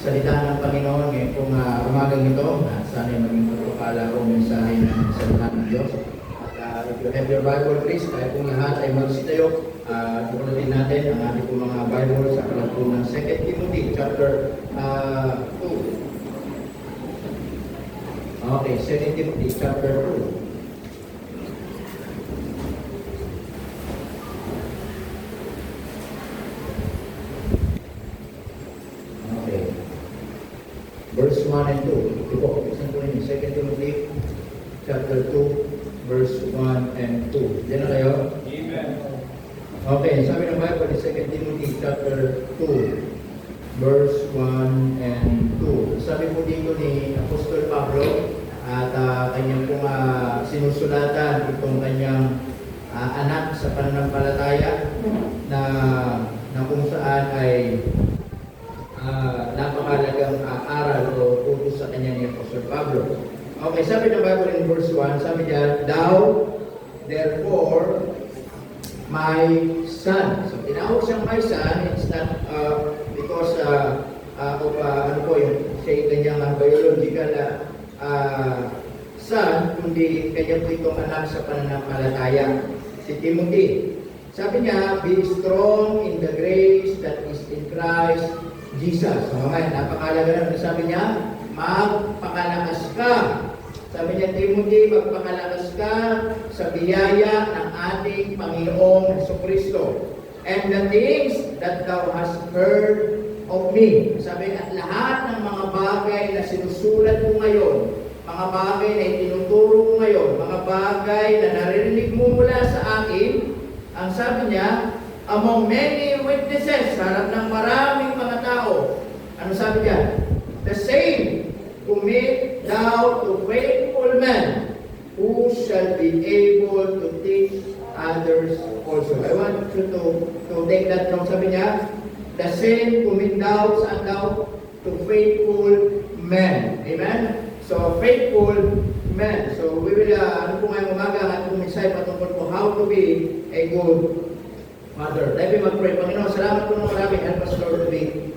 salita ng Panginoon ngayon pong umagang ito. Sana maging pagpapala o mensahe ng salita ng Diyos. At if you have your Bible, please, tayo pong lahat ay magsitayo. Tukunin natin ang ating pong mga Bible sa aklat po ng 2 Timothy chapter 2. Okay, 2 Timothy chapter 2. Verse 1 and 2. Ito po, isang po rin, 2 Timothy chapter 2, verse 1 and 2. Diyan na kayo? Amen. Okay, sabi ng Bible, 2 Timothy chapter 2, verse 1 and 2. Sabi po dito ni Apostol Pablo at kanyang pong sinusulatan itong kanyang anak sa pananampalataya na kung saan ay napakalagang aral o utos sa kanya ni Apostol Pablo. Okay, sabi ng Bible in verse 1, sabi niya, Thou, therefore, my son. So, tinawag siyang my son, it's not because of ano po yung say kanyang biological son, kundi kanya po itong anak sa pananampalataya, si Timothy. Sabi niya, be strong in the grace that is in Christ Jesus. So, ngayon, napakalaga na. Sabi niya, magpakalakas ka. Sabi niya, Timothy, magpakalakas ka sa biyaya ng ating Panginoong Jesucristo. And the things that thou hast heard of me. Sabi, at lahat ng mga bagay na sinusulat mo ngayon, mga bagay na itinuturo mo ngayon, mga bagay na naririnig mo mula sa akin, ang sabi niya, among many witnesses, sa harap ng maraming mga tao. Ano sabi niya? The same, commit thou to faithful men who shall be able to teach others also. I want you to take that from sabi niya, the same, commit thou, saan daw? To faithful men. Amen? So, faithful men. So, we will, ano po ngayong umaga, at kumisay patungkol po how to be a good Father. Let me mag-pray. Panginoon, salamat po ng marami. Help us, Lord, to be,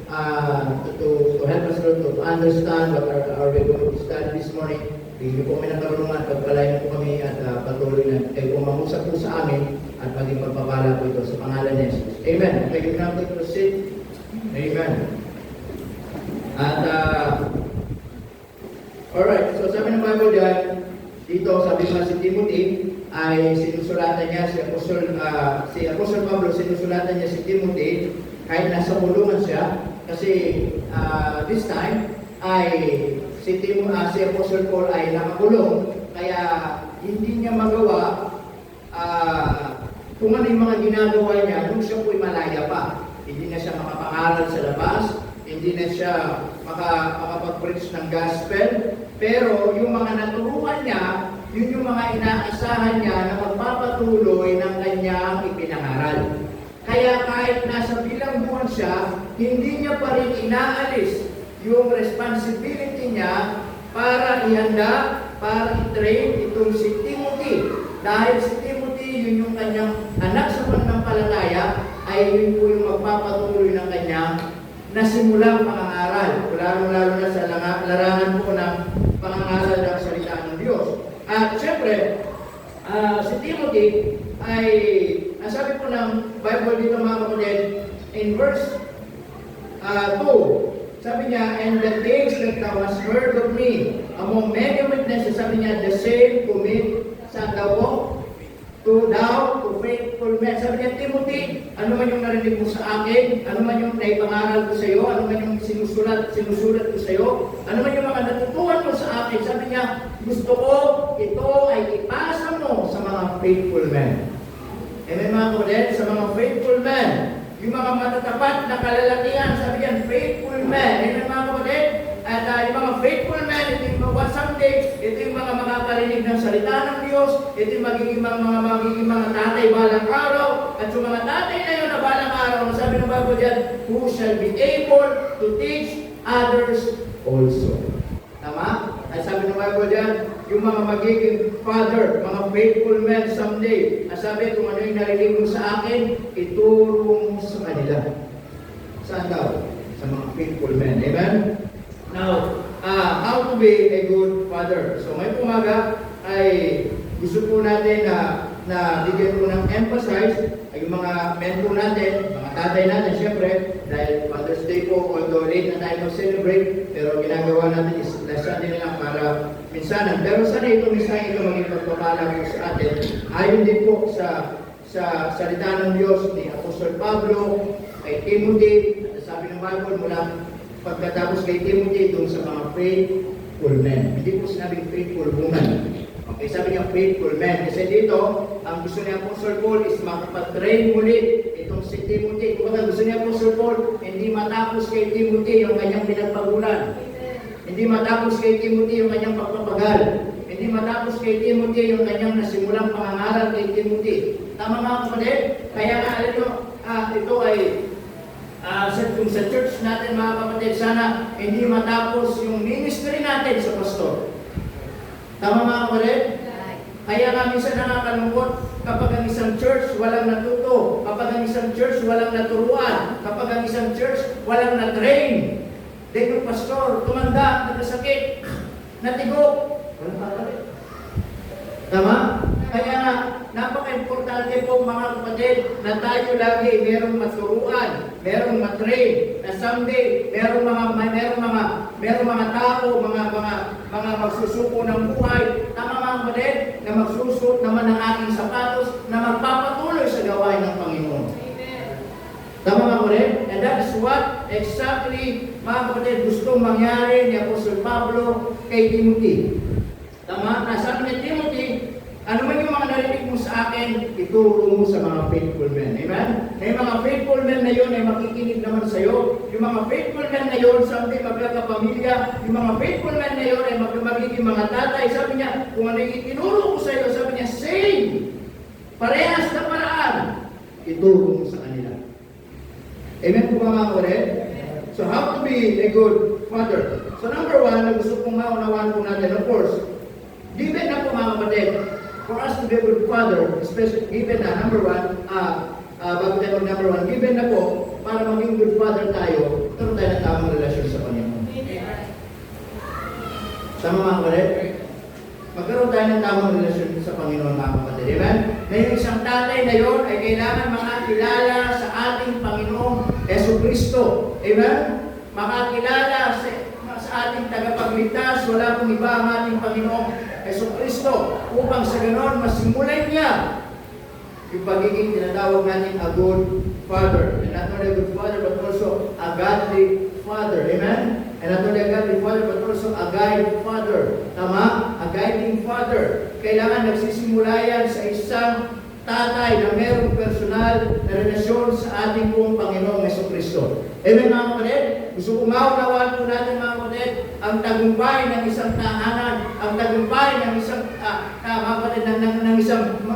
to help us, Lord, to understand what are we going to study this morning. Bigyan po kami ng karunungan, pagpalayan po kami at patuloy na kayo mangusap po sa amin at maging pagpapala po ito sa pangalan ni Jesus. Amen. Okay, you have to proceed. Amen. At, alright, so sabi ng Bible dyan, dito sabi nga si Timothy, ay sinusulatan niya si Apostol Pablo, sinusulatan niya si Timothy kahit nasa kulungan siya kasi this time ay si Apostol Paul ay nakakulong kaya hindi niya magawa kung ano yung mga ginagawa niya nung siya po'y malaya pa. Hindi na siya makapangaral sa labas, hindi na siya makapag-preach ng gospel, pero yung mga naturuan niya, yun yung mga inaasahan niya na magpapatuloy ng kanyang ipinangaral. Kaya kahit nasa bilang buwan siya, hindi niya pa rin inaalis yung responsibility niya para ihanda, para i-train itong si Timothy. Dahil si Timothy, yun yung kanyang anak sa pananampalataya, ay yun po yung magpapatuloy ng kanyang nasimulang pangangaral. Lalo na sa larangan po ng pangangaral ng salita ng Diyos. At siyempre, si Timothy ay, sabi po ng Bible dito mga kapatid, in verse 2, sabi niya, and the things that thou hast heard of me, among many witnesses, sabi niya, the same commit sa daw to thou, to faithful men. Sabi niya, Timothy, ano man yung narinig mo sa akin, ano man yung naipangaral ko sa iyo, ano man yung sinusulat ko sa iyo, ano man yung mga natutuhan mo sa akin, sabi niya, gusto ko ito ay ipasa mo sa mga faithful men. Amen mga kapatid, sa mga faithful men, yung mga matatapat na kalalakihan, sabi niya, faithful men. Amen mga kapatid, at yung mga faithful men, ito yung mga someday, ito yung mga makakarinig ng salita ng Diyos, ito yung magiging mga tatay balang araw, at yung mga tatay na yun na balang araw, sabi ng Bible dyan, who shall be able to teach others also. Tama? At sabi ng Bible dyan, yung mga magiging father, mga faithful men someday, at sabi, kung ano yung narinig mo sa akin, ituro mo sa kanila. Saan daw? sa mga faithful men. Amen? Now, how to be a good father. So may umaga ay gusto po natin na bigyan po ng emphasize ay yung mga men po natin, mga tatay natin, syempre, dahil Father's Day po, although late na tayo mag-celebrate, pero ginagawa natin is lesson din lang para minsanan. Pero sana ito minsan ito maging pagpapala po sa atin. Ayon din po sa salita ng Diyos ni Apostol Pablo, kay Timothy, at sabi ng Bible mula pagkatapos kay Timothy doon sa mga faithful men. Hindi po sinabing faithful woman. Okay, sabi niya faithful men. Kasi dito, ang gusto ni Apostle Paul is makapag-train muli itong si Timothy. Kung gusto ni Apostle Paul, hindi matapos kay Timothy yung kanyang pinagpagulan. Hindi matapos kay Timothy yung kanyang pagpapagal. Hindi matapos kay Timothy yung kanyang nasimulang pangangaral kay Timothy. Tama mga kapatid? Kaya nga, alam nyo, ito ay kung sa church natin mga kapatid, sana hindi matapos yung ministry natin sa pastor. Tama mga kapatid? Kaya nga minsan nakakalungkot kapag ang isang church walang natuto, kapag ang isang church walang naturuan, kapag ang isang church walang na-train. Dahil yung pastor, tumanda, nagkasakit, natigok, walang kapatid. Tama? Kaya nga, napaka-importante po mga kapatid na tayo lagi merong maturuan, merong matrain, na someday merong mga tao, mga magsusuko ng buhay, tama mga kapatid, na magsusot naman ng aking sapatos, na magpapatuloy sa gawain ng Panginoon. Amen. Tama mga kapatid? And that is what exactly mga kapatid gustong mangyari ni Apostol Pablo kay Timothy. Tama? Nasabi ni Timothy, ano man yung mga narinig mo sa akin, ituro mo sa mga faithful men. Amen? May mga faithful men na yun ay makikinig naman sa iyo. Yung mga faithful men na yun, sabi magkakapamilya. Yung mga faithful men na yun ay magiging mga tatay. Sabi niya, kung ano yung itinuro ko sa iyo, sabi niya, same. Parehas na paraan. Ituro mo sa kanila. Amen po mga kapatid? So how to be a good father? So number one, na gusto kong maunawaan po natin, of course, given na po mga kapatid, for us to be a good father, especially given na, number one, bago tayo number one, given na po, para maging good father tayo, ito tayo ng tamang relasyon sa Panginoon. Tama mga kapatid? Magkaroon tayo ng tamang relasyon sa Panginoon mga kapatid. Amen? Na yung isang tatay na yun ay kailangan makakilala sa ating Panginoong Jesucristo. Amen? Makakilala sa ating tagapagligtas, wala pong iba ang ating Panginoong Jesucristo, upang sa ganon masimulan niya yung pagiging tinatawag natin a good father. And not only a good father, but also a godly father. Amen? And not only a godly father, but also a guide father. Tama? A guiding father. Kailangan nagsisimula yan sa isang tatay na mayroong personal na relasyon sa ating pong Panginoong Jesucristo. Amen mga kapatid? Gusto ko maunawaan po natin mga kapatid, ang tagumpay ng isang tahanan, ang tagumpay ng isang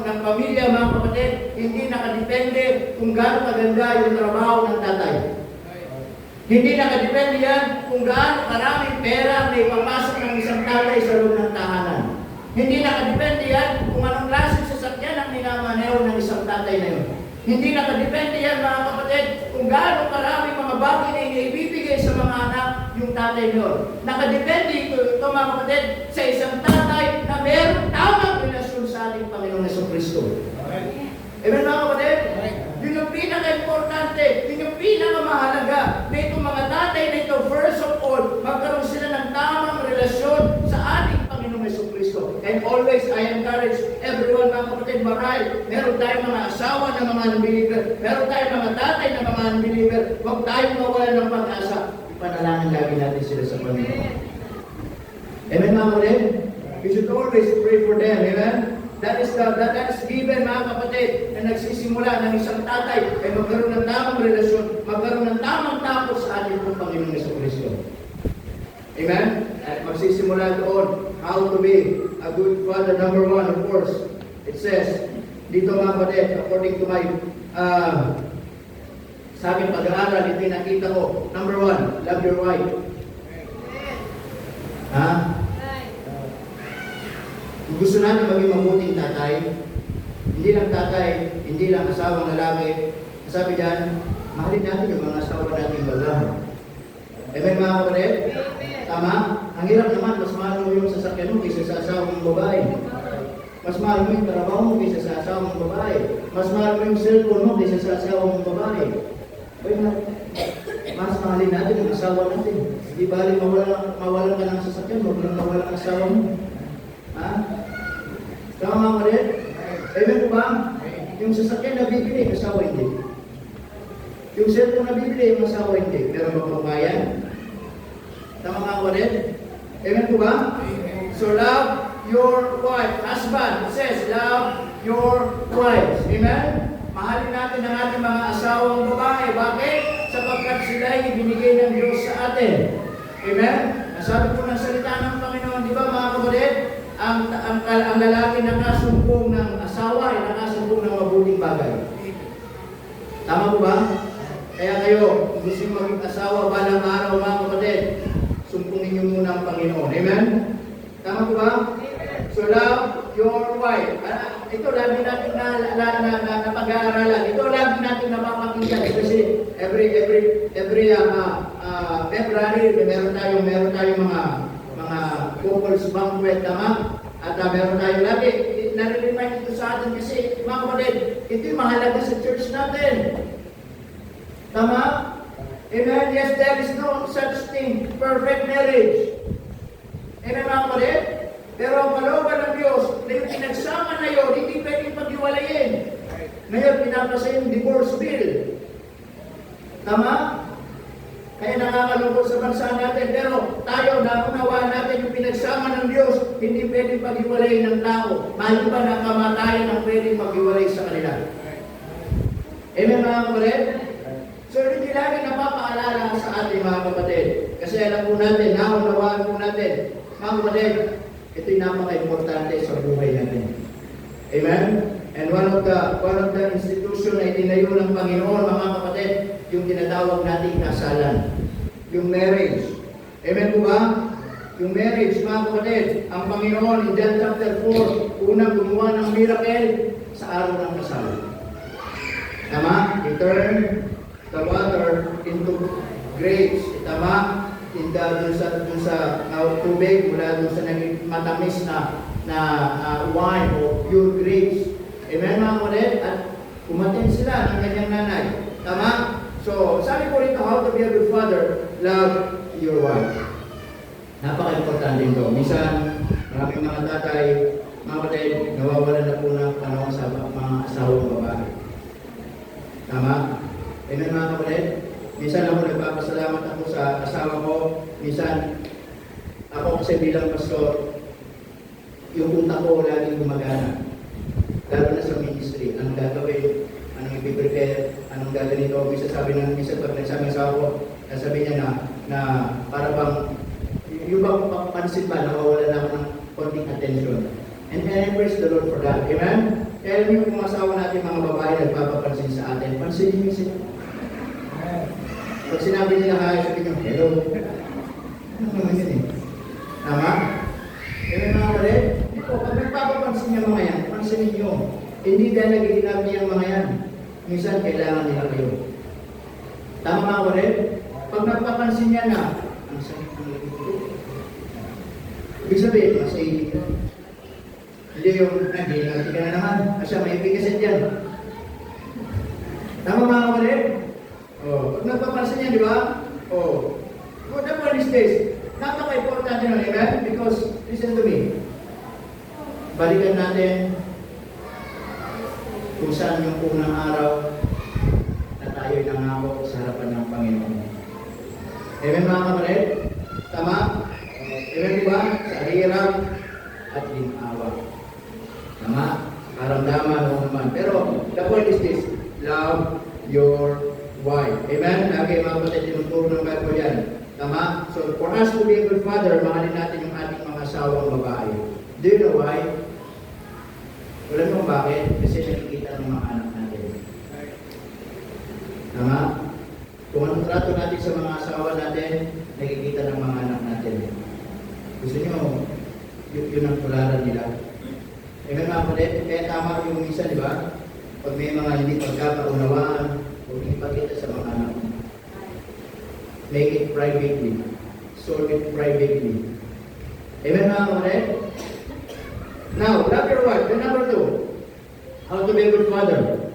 ng pamilya mga kapatid, hindi nakadepende kung gaano kaganda yung trabaho ng tatay. Hindi nakadepende yan kung gaano karaming pera na ipapasok ng isang tatay sa loob ng tahanan. Hindi nakadepende yan kung anong klaseng sasakyan ang minamaneho ng isang tatay na yun. Hindi nakadepende yan mga kapatid kung gaano karaming mga bagay na ibibigay sa mga anak yung tatay nyo. Nakadepende ito mga kapatid sa isang tatay na mayroong tamang relasyon sa ating Panginoong Jesucristo. Amen mga kapatid? Yun yung pinaka-importante, yun yung pinaka-mahalaga na itong mga tatay na ito, first of all, magkaroon sila ng tamang relasyon sa ating Panginoong Jesucristo. And always, I encourage everyone mga kapatid, marahil, meron tayong mga asawa na mga unbeliever, meron tayong mga tatay na mga unbeliever, huwag tayong mawalan ng pag-asa. Ipanalangin lagi natin sila sa Panginoon. Amen mga kapatid? We should always pray for them. Amen? That is given mga kapatid na nagsisimula ng isang tatay ay magkaroon ng tamang relasyon, magkaroon ng tamang tapos sa ating pong Panginoong Jesucristo. Amen? At magsisimula doon, how to be a good father. Number one, of course, it says, dito mga kapatid, according to my sa aking pag-aaral, ito yung nakita ko. Number one, love your wife. Ha? Kung gusto natin maging mabuting tatay, hindi lang asawang lalaki, sabi dyan, mahalin natin yung mga asawa natin baga. Amen mga kapatid? Tama? Ang hirap naman, mas mahal mo yung sasakyan mo kaysa sa asawa mong babae. Mas mahal mo yung trabaho mo kaysa sa asawa mong babae. Mas mahal mo yung cellphone mo kaysa sa asawa mong babae. Mas mahalin natin ang asawa natin. Hindi bali mawalan ka ng sasakyan mo, mawalan ang asawa mo. Ha? Tama mga kapatid? Amen po ba? Yung sasakyan na bibili, asawa hindi. Yung cellphone na bibili, yung asawa hindi. Meron ba pang bayan? Tama mga kapatid? Amen po ba? So love your wife. Husband, it says, love your wives. Amen? Mahalin natin ang ating mga asawang babae. Bakit? Sapagkat sila ay binigay ng Diyos sa atin. Amen? Nasabi po ng salita ng Panginoon, di ba mga kapatid? Ang lalaki na nakasumpong ng asawa ay nakasumpong ng mabuting bagay. Tama po ba? Kaya kayo, kung gusto nyo maging asawa, balang araw mga kapatid, sumpungin nyo muna ang Panginoon. Amen? Tama po ba? So love your wife. Ito lagi natin na pag-aaralan. Ito lagi natin napapakinggan. Kasi every February, meron tayong mga couples banquet, tama? At meron tayo lagi. Nare-remind ito sa atin kasi mga kapatid, ito yung mahalaga sa church natin. Tama? Amen? Yes, there is no such thing, perfect marriage. Amen mga kapatid? Pero ang kalooban ng Diyos, na yung pinagsama na yun, hindi pwedeng paghiwalayin. Ngayon, pinapasa yung divorce bill. Tama? Kaya nakakalungkot sa bansa natin. Pero tayo, naunawaan natin yung pinagsama ng Diyos, hindi pwedeng paghiwalayin ng tao. Maliban ang kamatayan ang pwedeng maghiwalay sa kanila. Amen mga kapatid? So, hindi lagi napapaalala sa ating mga kapatid. Kasi alam po natin, naunawaan po natin, mga kapatid, ito'y napaka-importante sa buhay natin. Amen? And one of the institution na itinayo ng Panginoon, mga kapatid, yung tinatawag nating kasalan. Yung marriage. Amen po ba? Yung marriage, mga kapatid, ang Panginoon in John chapter 4, unang gumawa ng miracle sa araw ng kasal. Tama? He turned the water into grapes. Tama? Dun sa tubig, mula dun sa naging matamis na wine o pure grapes. Amen mga kapatid? At kumatin sila ng kanyang nanay. Tama? So, sabi ko rito, how to be a good father, love your wife. Napaka-importante ito. Minsan, maraming mga tatay, mga kapatid, nawawalan na po ng panahon sa mga asawang babae. Tama? Amen mga kapatid? Minsan ako nagpapasalamat ako sa asawa ko. Minsan, ako kasi bilang pastor, yung punta ko laging gumagana. Lalo na sa ministry. Anong gagawin? Anong i-prepare? Anong gaganito? Minsan sabi ng pag nagsabi ng asawa ko, sabi niya na para bang, yung bang pansin ba, nawawala na ako ng konting attention. And I praise the Lord for that. Amen? Kaya yung mga asawa natin, mga babae, nagpapapansin sa atin. Pansinin niyo sila. Pag sinabi nila hi, sabi niyo, hello. Ano naman yun eh? Tama? Kaya mga kapatid, pag nagpapapansin niya mga yan, pansinin niyo. Hindi dahil nagigilap niya ang mga yan. Minsan, kailangan nila kayo. Tama mga kapatid? Pag nagpapansin niya na, ang sakit ng lagi ko. Ibig sabihin, mas iibig ka. Hindi yung, hindi ka na naman. Kasi may ibigasin dyan. Tama mga kapatid? Oh, pag nagpapansin niya, di ba? Oh, good na point is this. Napaka-importante nun, amen? Because, listen to me. Balikan natin kung saan yung unang araw na tayo'y nangako sa harapan ng Panginoon. Amen mga kapatid? Tama? Amen ba? Sa hirap at ginawa. Tama? Karamdaman o naman. Pero, the point is this. Love your wife. Amen? Lagi mga kapatid, tinuturo ng Bible yan. Tama? So, for us to be a good father, mahalin natin yung ating mga asawang babae. Do you know why? Wala mo bakit? Kasi nakikita ng mga anak natin. Tama? Kung anong trato natin sa mga asawa natin, nakikita ng mga anak natin. Gusto nyo, yun ang tularan nila. Amen mga kapatid? Kaya tama yung isa, di ba? Pag may mga hindi pagkakaunawaan, huwag ipakita sa mga anak. Make it privately. Solve it privately. Amen mga kapatid? Now, number one, the number two, how to be a good father.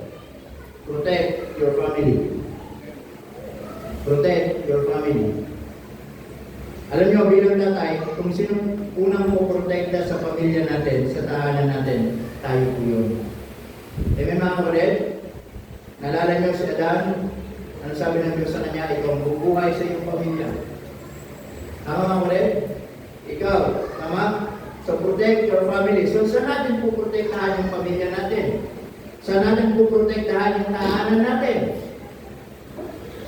Protect your family. Protect your family. Alam niyo, bilang tatay, kung sino unang puprotekta sa pamilya natin, sa tahanan natin, tayo po yun. Amen mga kapatid? Nalala niyo si Adan? Ano sabi ng Diyos sa kanya? Ikaw ang bubuhay sa iyong pamilya. Tama mga kapatid? Ikaw, tama? So protect your family. So saan natin puprotektahan yung pamilya natin? Saan natin puprotektahan yung tahanan natin?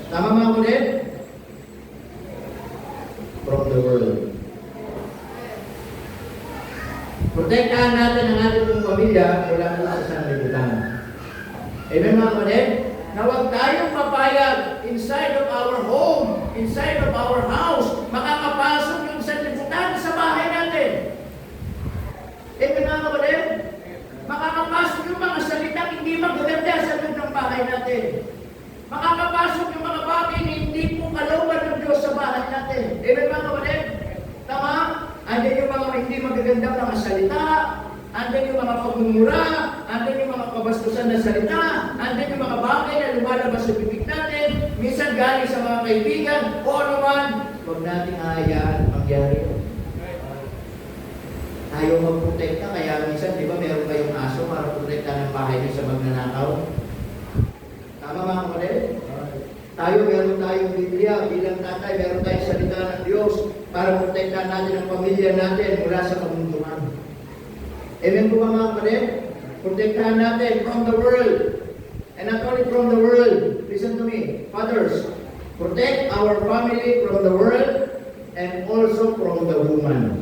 Tama mga kapatid? From the world. Protektahan natin ang ating pong pamilya mula po sa sanlibutan. Amen mga kapatid? Na huwag tayong papayag inside of our home, inside of our house, makakapasok yung sanlibutan sa bahay natin. Amen mga kapatid? Makakapasok yung mga salitang hindi magaganda sa loob ng bahay natin. Makakapasok yung mga bagay na hindi po kalooban ng Diyos sa bahay natin. Amen mga kapatid? Tama? Andiyan yung mga hindi magagandang mga salita, andiyan yung mga pagmumura, andiyan yung mga kabastusan na salita, andiyan yung mga bagay na lumalabas sa bibig natin, minsan galing sa mga kaibigan, o anuman, huwag nating hayaan mangyari. Tayo magprotekta, kaya minsan, di ba, meron kayong aso para protekta ng bahay niyo sa magnanakaw? Tama mga kapatid? Tayo, meron tayong Biblia, bilang tatay, meron tayong salita ng Diyos para protektahan natin ang pamilya natin mula sa kamunduhan. Amen po ba mga kapatid? Protektahan natin from the world. And not only from the world, listen to me, fathers, protect our family from the world and also from the woman.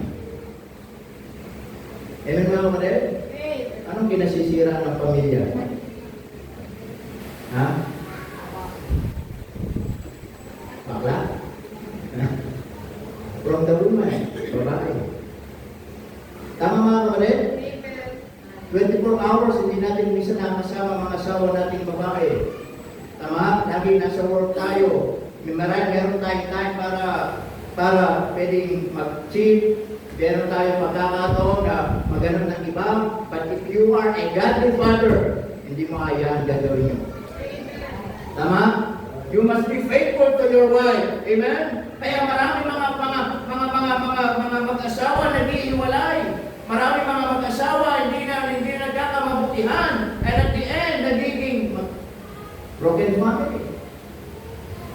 Amen mga kapatid? Anong kinasisira ng pamilya? Ha? Bakla? Ha? From the woman. Babae. Tama mga kapatid? 24 hours, hindi natin minsan nakasama mga asawa nating babae. Tama? Lagi nasa work tayo. Meron tayong time para pwedeng mag-cheat. Meron tayong pagkakataon na maghanap ng iba. But if you are a godly father, hindi mo hayaan gagawin yun. Tama? You must be faithful to your wife. Amen? Kaya marami mga mag-asawa na nag-iiwalay. Marami mga mag-asawa hindi nagkakamabutihan. And at the end, nagiging broken family.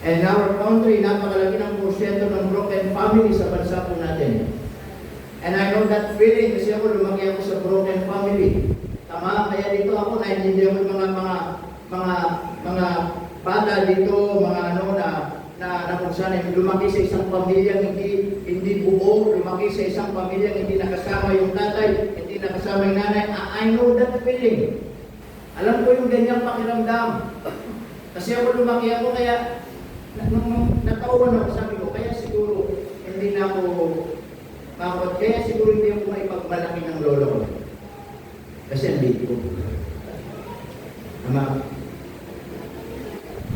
And in our country, napakalaki ng porsyento ng broken family sa bansa po natin. And I know that feeling kasi ako lumaki ako sa broken family. Tama? Kaya dito ako, naintindihan ko yung mga bata dito, mga na kung saan lumaki sa isang pamilyang hindi buo, lumaki sa isang pamilyang hindi nakasama yung tatay, hindi nakasama yung nanay. I know that feeling. Alam ko yung ganyang pakiramdam. Kasi ako lumaki ako, kaya natawan ako, sabi ko, kaya siguro hindi na ako kaya siguro hindi ako maipagmalaki ng lolo ko. Kasi ang liit ko. Tama?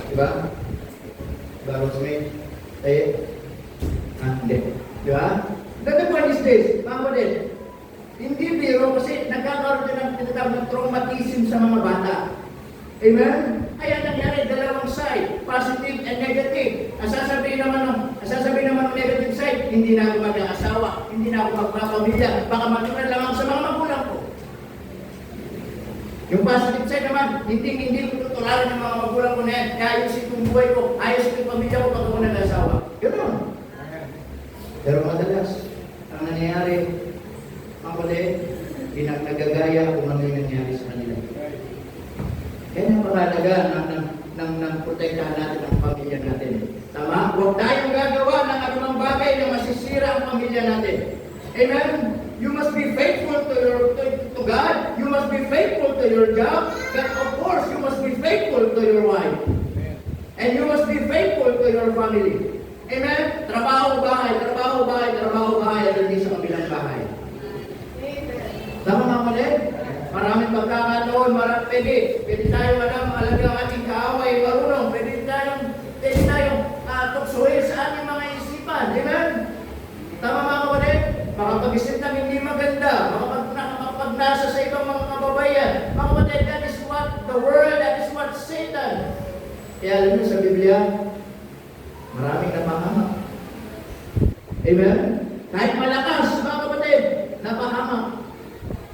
Diba? Diba, Rosemary? Hindi. Diba? The point is this, mga kapatid, hindi biro kasi nagkakaroon din ng tinatawag ng traumatism sa mga bata. Amen? Kaya nangyari dalawang side, positive and negative. Ang sasabihin naman ng negative side, hindi na ako mag-asawa, hindi na ako magpapamilya, baka matunan lang ako sa mga magulang ko. Yung positive side naman, hindi ko tutularan ng mga magulang ko na yan, kaya ayusin ko yung buhay ko, ayusin ko yung pamilya ko pag ako nag-asawa. Ganoon. Pero madalas, ang nangyayari, mga kapatid, nagagaya kung ano yung nangyari sa kanila. Kaya napakalaga ng protektahan natin ang pamilya natin. Tama? Huwag tayong gagawa ng anumang bagay na masisira ang pamilya natin. Amen? You must be faithful to God. You must be faithful to your job. But of course, you must be faithful to your wife. And you must be faithful to your family. Amen? Trabaho, bahay, at hindi sa kabilang bahay. Tama mga kapatid? Maraming pagkakataon, pwede tayong alam ang ating kaaway, marunong, pwede tayong tuksuhin sa pag-asa sa ibang mga kababayan. Mga kapatid, that is what the world, that is what Satan. Kaya alam niyo sa Biblia, maraming napahamak. Amen? Kahit malakas, mga kapatid, napahamak.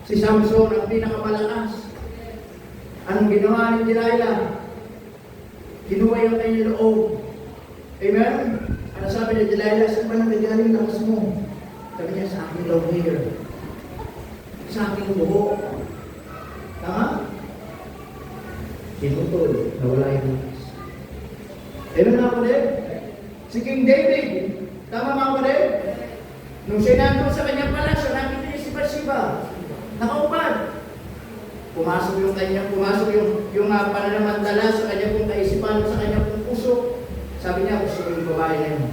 Si Samson ang pinakamalakas. Anong ginawa ni Delilah? Kinuha yung kanyang loob. Amen? Ano sabi ni Delilah? Saan ba nanggagaling lakas mo? Sabi niya, sa aking long hair. Sa aking buho. Tama? Sinutol. Nawala yung lakas. Amen mga kapatid? Si King David. Tama mga kapatid? Nung siya nandun sa kanyang palasyo, nakita niya si Bathsheba. Nakaupad. Pumasok yung pananamantala sa kanyang pong kaisipan, sa kanyang pong puso. Sabi niya, gusto yung babae na yun.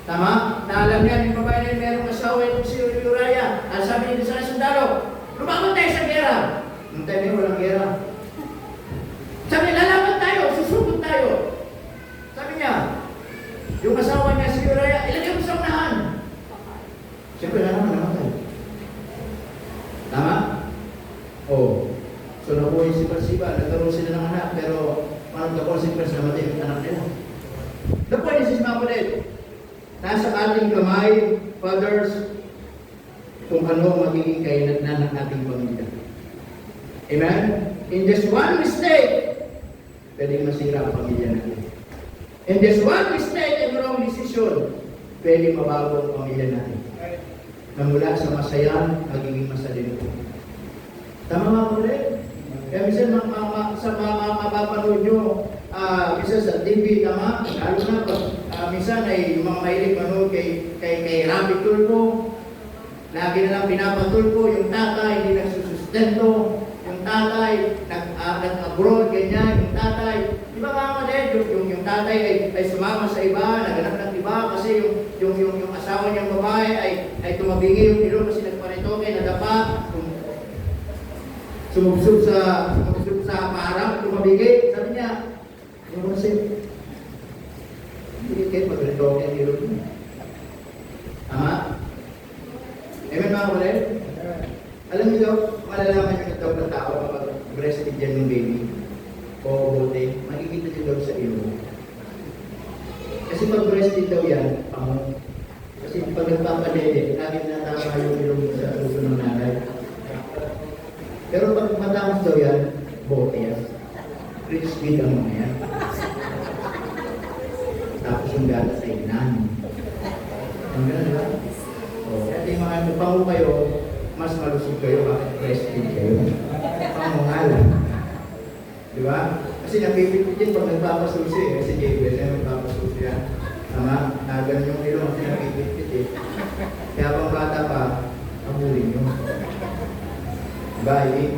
Tama? Naalam niya, yung babae na yun, merong asawa yung si Uriah. At sabi niya sa sundalo, lumakot tayo sa gera. Nung tayo niya, walang gera. Sabi, lalaban tayo, susubot tayo. Sabi niya, yung asawa niya si Uriah, ilagay mo sa unahan. Siyempre, naman tayo. Tama? Oh. So nabuhay si Bathsheba, nagkaroon sila ng anak, pero parang the consequence na matay yung anak nila. The point is, mga kapatid, nasa ating kamay, fathers, kung ano magiging kainagnan ng ating pamilya. Amen? In just one mistake, pwedeng masira ang pamilya natin. In just one mistake and wrong decision, pwedeng mabago ang pamilya natin. Na mula sa masaya, magiging masalino. Tama mga kapatid? Kaya minsan sa mga mapapanood nyo, minsan sa TV, tama? Lalo na minsan ay yung mga mahilig manood kay Rabbit Tulfo. Lagi na lang pinapatulpo, yung tatay hindi nagsusustento, yung tatay nag-abroad, ganyan, yung tatay. Di ba mga kapatid, yung tatay ay sumama sa iba, naganap ng iba, kasi yung asawa niyang babae ay tumabingi yung ilong kasi nagparitoke, nadapa, sumubsub sa parang, tumabigay. Sabi niya, ano kasi? Hindi kayo mag-retoke ang ilong niya. Tama? Amen mga kapatid? Alam niyo daw, malalaman niyo na daw ng tao kapag breastfeed dyan ng baby o bote, makikita niyo daw sa ilong. Kasi pag breastfeed daw yan, kasi pag nagpapadede, lagi natama yung ilong sa uso ng nanay. Pero pag matapos daw yan, bote yan. Breastfeed ang mga yan. Tapos yung gata sa inan. Ang gano'n ba? Kaya yung mga mupango kayo, mas malusog kayo, bakit breastfeed kayo? Pangungalan. Di ba? Kasi napipipit yun pag nagpapasusi eh. Kasi JBS na nagpapasusi yan. Tama? Nagan yung ilong kasi napipipit eh. Kaya pang bata pa, abulin nyo. Bye.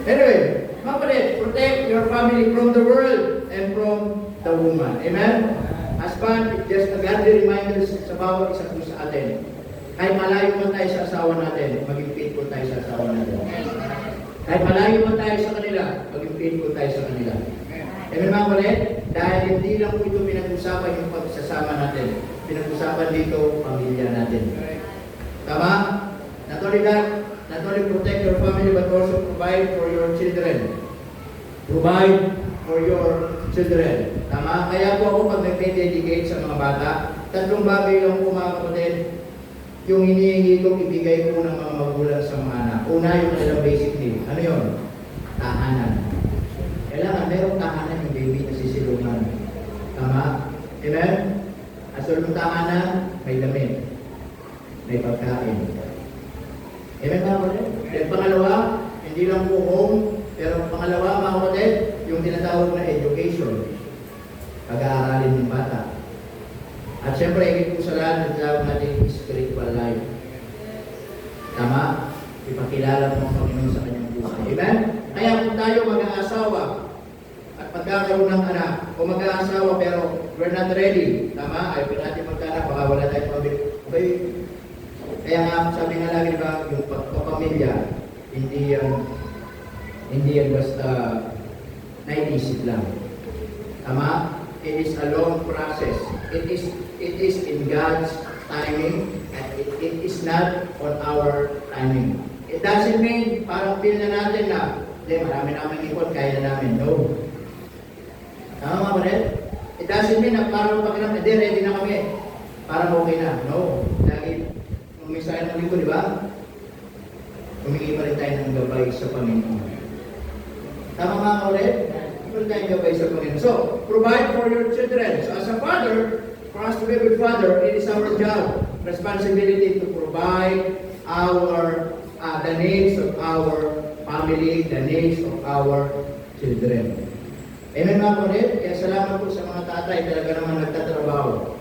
Anyway, mga kapatid, protect your family from the world and from the woman. Amen? Husband, just a godly reminder sa bawat isa po sa atin. Kahit malayo man tayo sa asawa natin, maging faithful tayo sa asawa natin. Kahit malayo man tayo sa kanila, maging faithful tayo sa kanila. Amen mga kapatid? Dahil hindi lang po ito pinag-usapan yung pagsasama natin. Pinag-usapan dito, pamilya natin. Tama? Not only that, not only protect your family, but also provide for your children. Provide for your children. Tama? Kaya po ako pag nag-dedicate sa mga bata, tatlong bagay lang po mga kapatid, yung hinihingi kong ibigay po ng mga magulang sa mga anak. Una, yung kanilang basic need. Ano yun? Tahanan. Kailangan merong tahanan yung baby na sisilungan. Tama? Amen? Asal ng tahanan, may damit. May pagkain. Amen mga kapatid? Then pangalawa, hindi lang po home, pero pangalawa mga kapatid, yung tinatawag na education. Pag-aaralin ng bata. At syempre, higit po sa lahat, nagtawag natin spiritual life. Tama? Ipakilala mo ang Panginoon sa kanyang buhay. Amen? Kaya kung tayo mag-aasawa at magkakaroon ng anak, o mag-aasawa pero we're not ready. Tama? Ayaw natin magkaanak, baka wala tayong pamilya. Okay? Kaya nga, sabi nga lagi ba, yung pagpapamilya, hindi yan basta naisip lang. Tama? It is a long process. It is in God's timing and it is not on our timing. It doesn't mean parang feel na natin na, marami namin ipon, kaya na namin. No. Tama mga kapatid? It doesn't mean na parang pakiram, ready na kami. Parang okay na. No. Dahil, kung may sayo ng linggo, di ba? Humingi pa rin tayo ng gabay sa Panginoon. Tama mga kapatid? Humingi tayo ng gabay sa Panginoon. So, provide for your children. So, as a father, for us to be a good father, it is our job, responsibility to provide the needs of our family, the needs of our children. Amen mga kapatid? Kaya salamat po sa mga tatay talaga naman nagtatrabaho.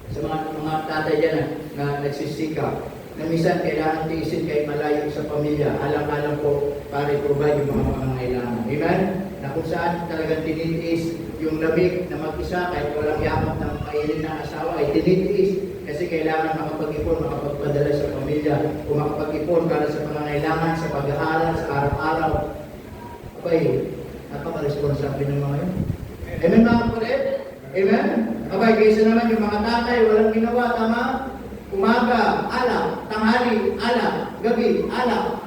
Sa mga tatay dyan na nagsisikap. Na minsan kailangan tiisin kahit malayo sa pamilya. Alam-alam po para i-provide yung mga pangangailangan. Amen? Na kung saan talagang tinitiis yung lamig na mag-isa kahit walang yakap ng mailin na asawa ay tinitiis kasi kailangan makapag-ipon, makapagpadala sa pamilya o makapag-ipon para sa pangangailangan, sa pag-aaral, sa araw-araw. Okay, napaka-responsable ng mga yun. Amen mga kapatid? Amen? Abay, kaysa naman yung mga tatay, walang ginawa, tama? Umaga, alak. Tanghali, alak. Gabi, alak.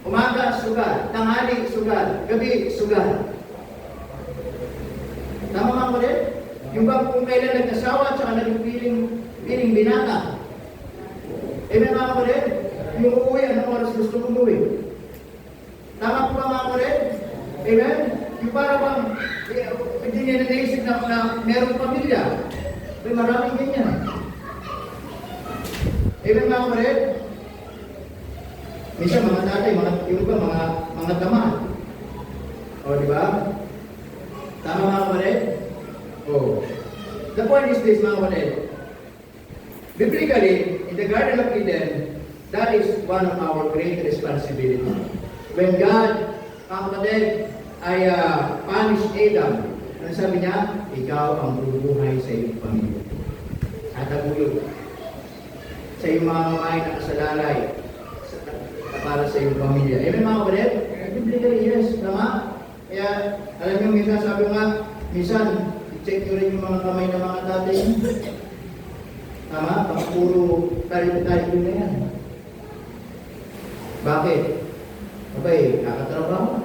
Umaga, sugal. Tanghali, sugal. Gabi, sugal. Tama mga kapatid? Yung bang kung kailan nagkasawa at saka naging piling binata. Amen mga kapatid? Yung uuwi, anong oras gusto mong umuwi? Tama po ba mga kapatid? Amen? Yung para bang hindi niya naisip na merong pamilya. May maraming ganyan. Amen mga kapatid? Minsan mga tatay, yung iba, mga tama. O, di ba? Tama mga kapatid? O. The point is this mga kapatid. Biblically, in the Garden of Eden, that is one of our great responsibility. When God, mga kapatid, ay punished Adam, ano sabi niya? Ikaw ang bubuhay sa iyong pamilya. At agulog. Sa iyong mga kamay na kasalalay para sa iyong pamilya. Amen mga kapatid? Biblically, yes. Tama? Kaya, alam niyo, minsan sabi nga, minsan, check nyo rin yung mga kamay ng mga tatay. Tama? Baka puro tayo na yan. Bakit? Okay, kakatrabaho.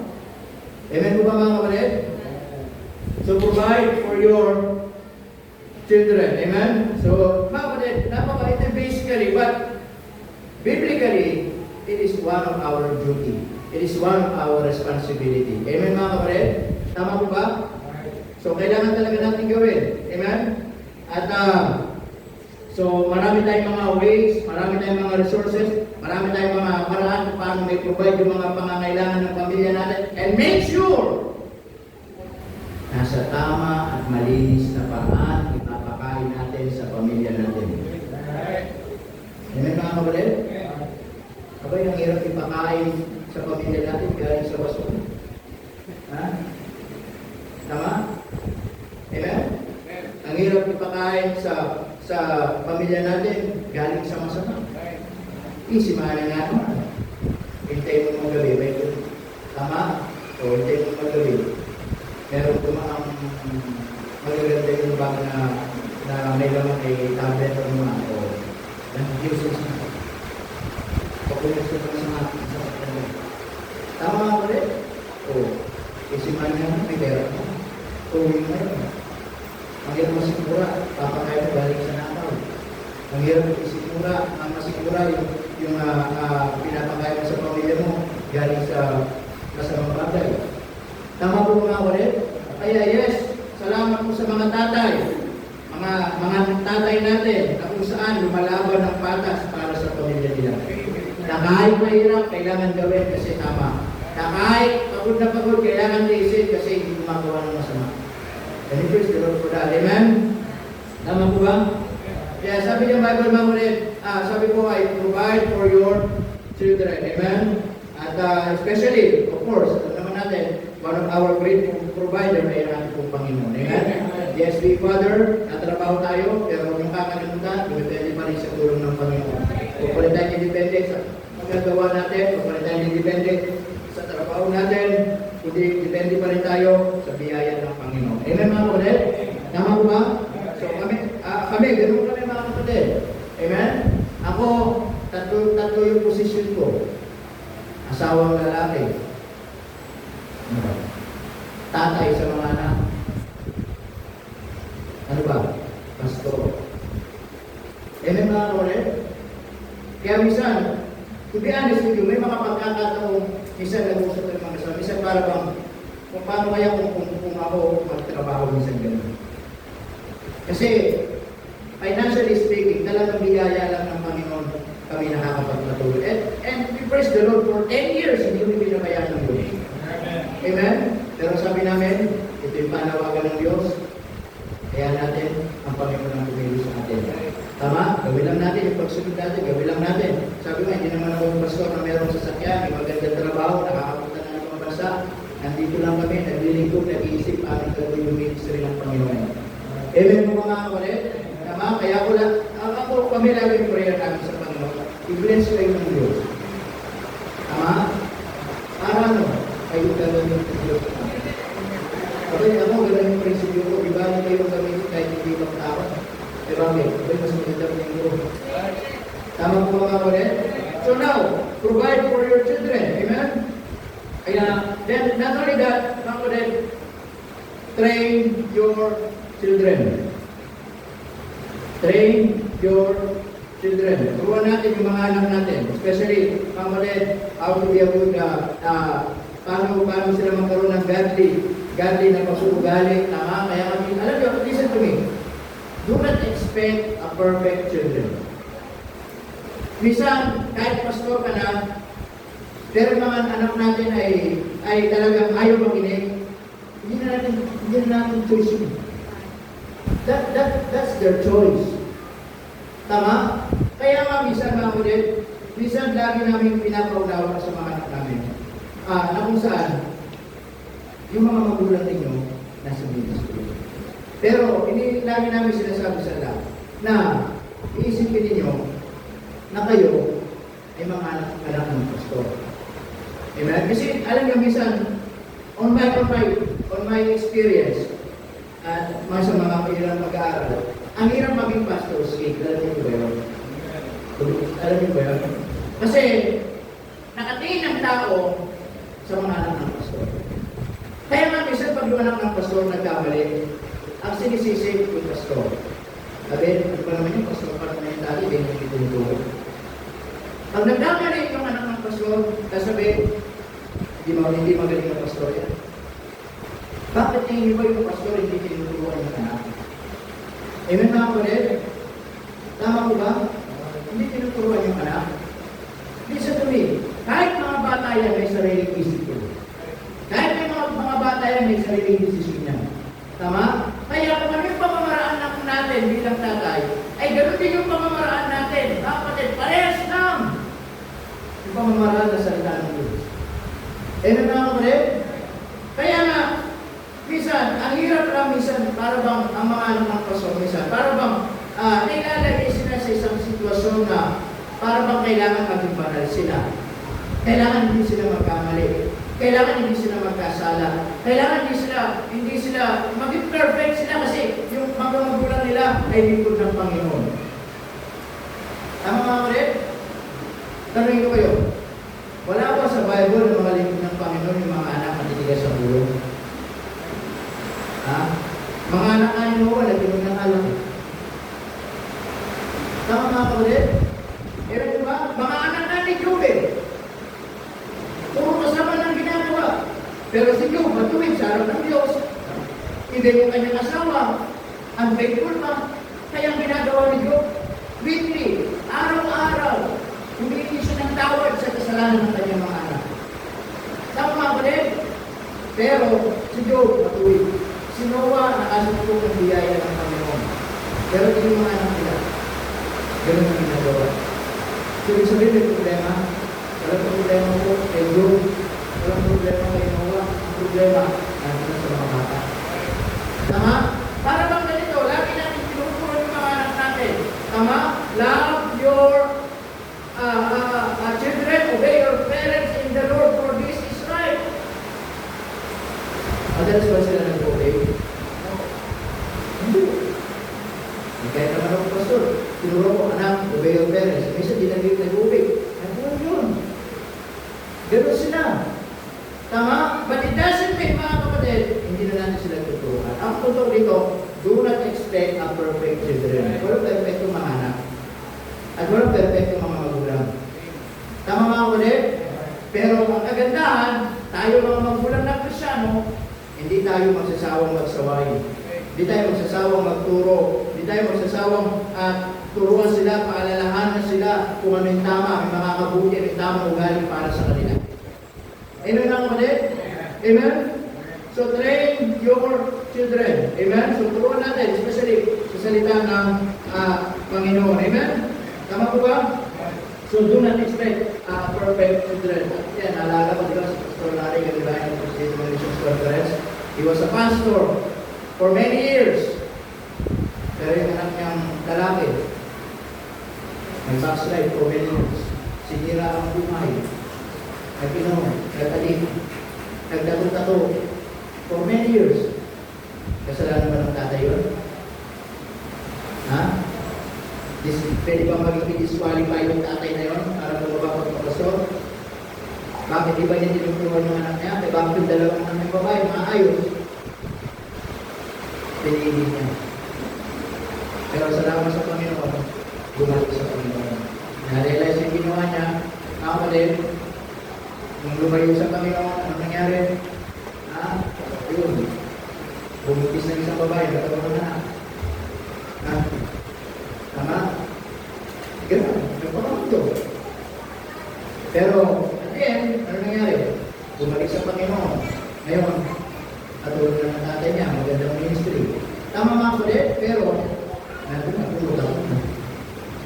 Amen po ba mga kapatid? So, provide for your children. Amen? So, mga kapatid, napaka-ito basically, but biblically, it is one of our duty. It is one of our responsibility. Amen mga kapatid? Tama po ba? So, kailangan talaga natin gawin. Amen? At, so, marami tayong mga ways, marami tayong mga resources, marami tayong mga paraan kung paano may provide yung mga pangangailangan ng pamilya natin. And make sure nasa tama at malinis na paraan ipapakain natin sa pamilya natin. Amen mga kapatid? Abay, ang hirap ipakain sa pamilya natin galing sa basura. Ha? Tama? Amen? Ang hirap ipakain sa pamilya natin galing sa masama. Isimahan nga naman. Hintay mo magabi. May tama? O hintay mo magabi. Meron tumaang magaganda yung bag na may lamang ay tablet o mga o nag-juices na. Pakulis ko sa tama nga ulit? O isimahan nga naman. May pera mo. Tuwing na yun. Ang hirap masikura. Papakain mo galing sa nakaw. Ang hirap masikura yung pinapakain mo sa pamilya mo galing sa masamang bagay. Tama po mga ulit? Kaya yes, salamat po sa mga tatay. Mga tatay natin na kung saan lumalaban ng patas para sa pamilya nila. Na kahit mahirap, kailangan gawin kasi tama. Na kahit pagod, kailangan tiisin kasi hindi gumagawa ng masama. And it is the Lord for that. Amen? Tama po ba? Kaya sabi ng Bible mga ulit, sabi po ay provide for your children. Amen? At especially, of course, naman natin, one of our great provider ay ang ating pong Panginoon. Amen? Yes, we Father, natrabaho tayo, pero yung kakalimutan, dumipende pa rin sa tulong ng Panginoon. Kung pala tayo independent sa magagawa natin, kung pala tayo independent sa trabaho natin, kundi depende pa rin tayo sa biyaya ng Panginoon. Amen mga kapatid? Tama po ba? So kami, ganun kami mga kapatid. tatlo yung posisyon ko. Asawang lalaki. Tatay sa mga anak. Ano ba? Pastor. Amen mga kapatid? Kaya minsan, to be honest with you, may mga pagkakataong minsan nag-usap ng mga kasama. Minsan para bang, kung paano kaya kung ako magtrabaho minsan gano'n. Kasi, financially speaking, talagang biyaya lang ng Panginoon kami nakakapagpatuloy. And we praise the Lord for 10 years, hindi kami binabayaan ng Diyos. Amen? Pero sabi namin, ito yung panawagan ng Diyos. Kaya natin ang Panginoon ang pumili sa atin. Tama? Gawin lang natin yung pagsunod natin. Gawin lang natin. Sabi mo, hindi naman ako yung pastor na mayroong sasakyan, may magandang trabaho, nakakapunta na ng mga bansa. Nandito lang kami, naglilingkod, nag-iisip paano gawin yung ministry ng Panginoon. Amen po mga kapatid. Tama? Kaya ako kami lagi yung prayer namin sa Panginoon. I-bless kayo ng Diyos. Tama? Para ano? Kayo gawin yung Diyos. Okay, ako, gano'n yung prinsipyo ko. Di ba, hindi kayo gamitin kahit hindi magtawad. Eh, bakit? Okay, mas maganda po yung guro. Tama po mga kapatid? So now, provide for your children. Amen? Kaya, then, not only that, mga kapatid, train your children. Train your children. Turuan natin yung mga anak natin. Especially, mga kapatid, how to be a good, paano sila magkaroon ng godly na pag-uugali, tama, kaya kami, alam nyo, listen to me, do not expect a perfect children. Minsan, kahit pastor ka na, pero mga anak natin ay talagang ayaw makinig, hindi na natin choice yun. That's their choice. Tama? Kaya nga, minsan mga ulit, minsan lagi namin pinapaunawa sa mga anak namin. Na kung saan, yung mga magulang ninyo nasa ministry. Pero, lagi namin sinasabi sa lahat na iisipin ninyo na kayo ay mga anak ng pastor. Amen? Kasi, alam niyo, minsan, on my experience, at sa mga kailang mag-aaral, ang hirap maging pastor, alam niyo ba yun? Alam niyo ba yun? Kasi, nakatingin ang tao sa mga anak ng pastor. Kaya nga, minsan pag yung anak ng pastor nagkamali, ang sinisisi yung pastor. Sabi, ano ba naman yung pastor? Parang naman yung tali, din yung itulong. Pag nagkamali yung anak ng pastor, sabi, hindi magaling yung pastor yan. Bakit tingin ba yung pastor hindi tinutulungan yung anak? Amen mga kapatid? Tama ko ba? Hindi tinutulungan yung anak. Listen to me, kahit mga bata yan may sariling isip ko. Kahit may mga bata yan may sariling desisyon yan. Tama? Kaya kung ano yung pamamaraan natin bilang tatay, ay ganoon din yung pamamaraan natin. Kapatid, parehas lang! Yung pamamaraan na salita ng Diyos. Amen mga kapatid? Kaya nga, minsan, ang hirap lang minsan, para bang ang mga anak ng pastor minsan, para bang nilalagay sila sa isang sitwasyon na para bang kailangan maging banal sila. Kailangan hindi sila magkamali. Kailangan hindi sila magkasala. Kailangan hindi sila maging perfect sila kasi yung mga magulang nila ay lingkod ng Panginoon. Tama mga kapatid? Tanungin ko kayo, wala ba sa Bible na mga lingkod ng Panginoon yung mga anak na titigas sa ulo? Ha? Mga anak nga yung Noah, nagtinog ng alak. Tama mga kapatid? Pero diba? Mga anak nga ni Job puro kasama ng ginagawa. Pero si Job, matuwid sa harap ng Diyos. Hindi yung kanyang asawa, unfaithful pa. Kaya ang ginagawa ni Job, weekly, araw-araw, humingi siya ng tawad sa kasalanan ng kanyang mga anak. Tama mga kapatid? Pero si Job, matuwid. Si Noah, nakasutong ng biyaya ng Panginoon. Pero hindi yung mga anak nila. Ganun ang ginagawa. So, ibig sabihin may problema. Walang problema po kay Job. Walang problema kay Noah. Ang problema, nandun sa mga bata. Tama? Para bang ganito, lagi natin tinuturo yung mga anak natin. Tama? Love your children, obey your parents in the Lord, for this is right. Madalas ba sila nag-obey? Hindi. Kaya naman ako, pastor, tinuro ko, anak, obey your parents. Minsan, di nag-obey. Ganun yun. Ganun sila. Tama? But it doesn't mean, mga kapatid, hindi na natin sila tuturuan. Ang totoo dito, do not expect a perfect children. Walang perfecto mga anak. At walang perfecto mga magulang. Tama mga kapatid? Pero ang kagandahan, tayo mga magulang na Kristyano, hindi tayo magsasawang magsawayin. Hindi tayo magsasawang magturo. Hindi tayo magsasawang turuan sila, paalalahanan sila kung ano yung tama, may makakabuti, may tamang ugali para sa kanila. Amen mga kapatid? Amen? So train your children. Amen? So turuan natin, especially sa salita ng Panginoon. Amen? Tama po ba? So do not expect perfect children. Yan, naalala ko diba sa Pastor Larry Galibayan ng State Malaysian Conference. He was a pastor for many years. Pero yung anak niyang lalaki, may backslide for many years. Sinira ang buhay. Nagtadik, nagdato-tato for many years. Kasalanan ba ng tatay yun? Ha? Pwede ba magiging disqualify yung tatay na yun para bumaba pagpapasok? Bakit di ba niya tinuturuan yung anak niya? Kaya bakit yung dalawang anak ng babae, maayos? Pinili niya. Pero salamat sa Panginoon, bumalik sa Panginoon. Na-realize yung ginawa niya, mga kapatid, nung lumayo sa Panginoon, anong nangyari? Yun. Bumukis ng isang babae, katawang anak. Tama? Ganun. Nagpapakot ito. Pero, at the end, ano nangyari? Bumalik sa Panginoon. Ngayon, katulad ng tatay niya, magandang ministry. Tama mga kapatid, pero, natin natulog ako.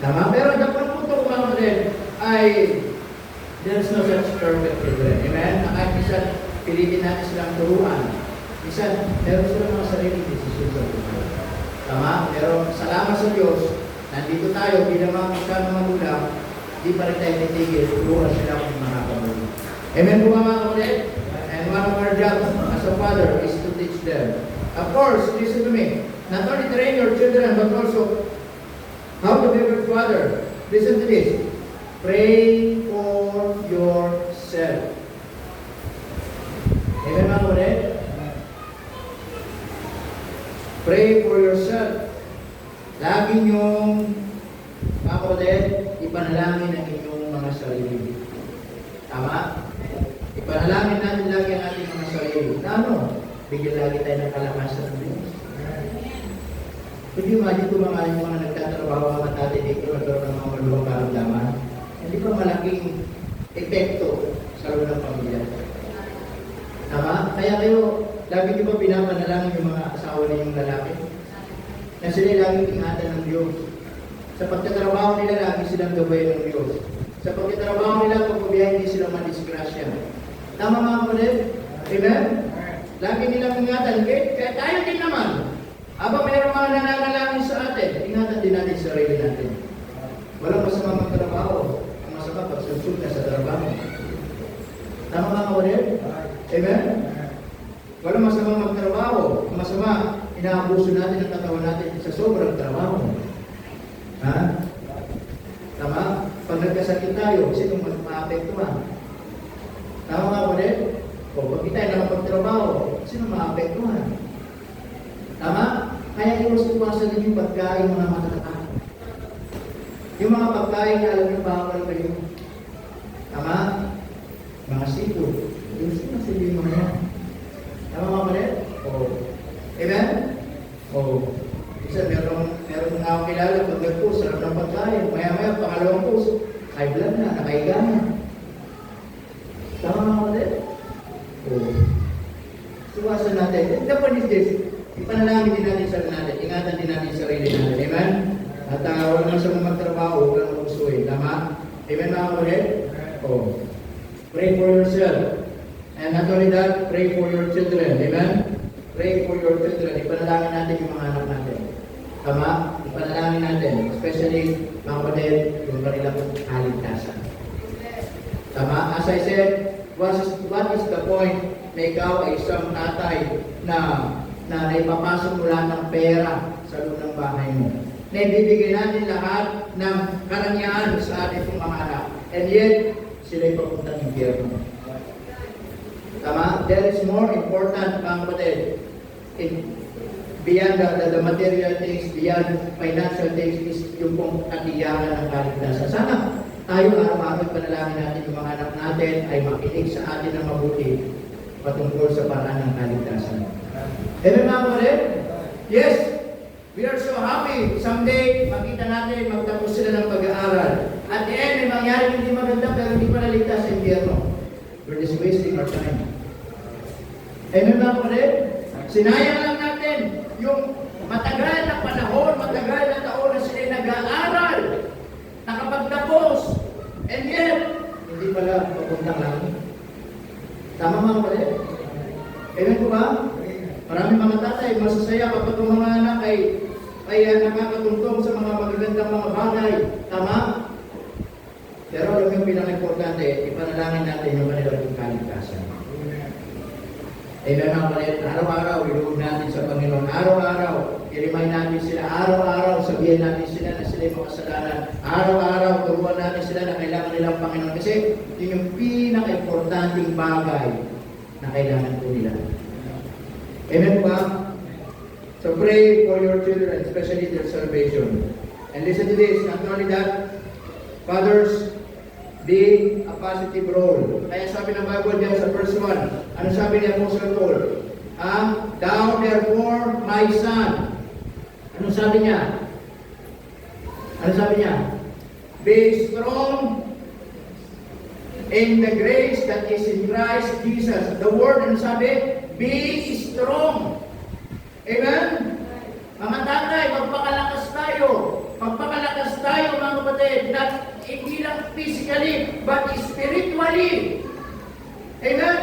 Tama? Pero, dapat po ito mga kapatid, ay, there's no such perfect children. Amen? Kahit minsan, pilitin natin silang turuan. Minsan, meron silang mga sariling desisyon sa buhay. Tama? Pero, salamat sa Diyos, nandito tayo bilang mga kasama magulang, di pa rin tayo titigil, turuan sila kung mga kamulang. Amen po mga kapatid? And one of our jobs as a father is to teach them. Of course, listen to me, not only train your children, but also how to be a good father. Listen to this. Pray for yourself. Amen mga kapatid? Pray for yourself. Lagi niyong, mga kapatid, ipanalangin ang inyong mga sarili. Tama? Ipanalangin natin lagi ang ating mga sarili. Ano? Bigyan lagi tayo ng kalakasan ng Diyos. Hindi imagine kung yung mga nagtatrabaho ang natin dito nagkaroon ng mga maluwang karamdaman. Hindi ba malaking epekto sa loob ng pamilya? Tama? Kaya kayo, lagi niyo ba pinapanalangin yung mga asawa ninyong lalaki? Na sila laging ingatan ng Diyos. Sa pagtatrabaho nila, lagi silang gabay ng Diyos. Sa pagtatrabaho nila, pagpabiyahin hindi sila madisgrasya. Tama mga kapatid? Amen? Lagi nilang ingatan. Kaya tayo din naman. Aba, mayroong mga nananalangin sa atin. Ingatan din natin sa sarili natin. Walang masama magtrabaho. Ang masama pagsusod na sa trabaho. Tama mga kapatid? Amen? Walang masama magtrabaho. Ang masama, inaabuso natin ang katawan natin sa sobrang trabaho. Ha? Tama? Pag nagkasakit tayo, sinong maapektuhan? Tama nga po rin? O pag kita na pagtrabaho, sinong maapektuhan? Tama? Kaya iwas-iwasan din yung pagkain mga matatakan. Yung mga pagkain na alam niyo bawal kayo. Tama? Mga seafood. Yung sinasabi yung mga yan. Tama mga pala? O. Amen? O. Isa, meron nga akong kilala, pag nag-post, sarap ng pagkain. Maya-maya, pangalawang post, high blood na, nakaiga na. Tama mga kapatid? Oo. Suwasan natin. The point is this, ipanalangin din natin sa natin, ingatan din natin sarili natin. Amen? At huwag lang sa mga magtrabaho, huwag lang magpusuin. Tama? Amen mga kapatid? Oo. Pray for yourself. And not only that, pray for your children. Amen? Pray for your children. Ipanalangin natin yung mga anak natin. Tama? Ipanalangin natin. Especially, mga kapatid, yung kanilang kaligtasan. Tama? As I said, what is the point na ikaw ay isang tatay na naipapasok mo lahat ng pera sa loob ng bahay mo? Na ibibigay natin lahat ng karangyaan sa ating mga anak. And yet, sila'y papuntang impyerno. Tama? There is more important, mga kapatid, beyond the material things, beyond financial things, is yung pong katiyakan ng kaligtasan. Sana tayo araw-araw panalangin natin yung mga anak natin ay makinig sa atin ng mabuti patungkol sa paraan ng kaligtasan. Amen, mga kapatid? Yes, we are so happy. Someday, makita natin, magtapos sila ng pag-aaral. At the end, may mangyari hindi maganda pero hindi pa naligtas sa impyerno. We're just wasting our time. Amen, mga kapatid? Sinayang lang natin yung matagal na panahon, matagal na taon na sila nag-aaral, nakapagtapos, and yet, hindi pala papuntang langit. Tama, mga kapatid? Amen po ba? Maraming mga tatay, masasaya kapag ang mga anak ay nakakatungtong sa mga magagandang mga bagay. Tama? Pero alam yung pinaka-importante, ipanalangin natin yung kanilang kaligtasan. Amen, mga kapatid. Araw-araw, iluhog natin sa Panginoon. Araw-araw, i-remind natin sila. Araw-araw, sabihin natin sila na sila yung makasalanan. Araw-araw, turuan natin sila na kailangan nilang Panginoon. Kasi yun yung pinaka-importanting bagay na kailangan po nila. Amen ba? So pray for your children, especially their salvation. And listen to this, not only that, fathers, be a positive role. Kaya sabi ng Bible diyan sa verse 1, ano sabi ni Apostle Paul? Thou therefore, my son. Ano sabi niya? Ano sabi niya? Be strong in the grace that is in Christ Jesus. The word, ano sabi? Be strong. Amen? Mga tatay, magpakalakas tayo. Magpakalakas tayo, mga kapatid. Hindi lang physically, but spiritually. Amen?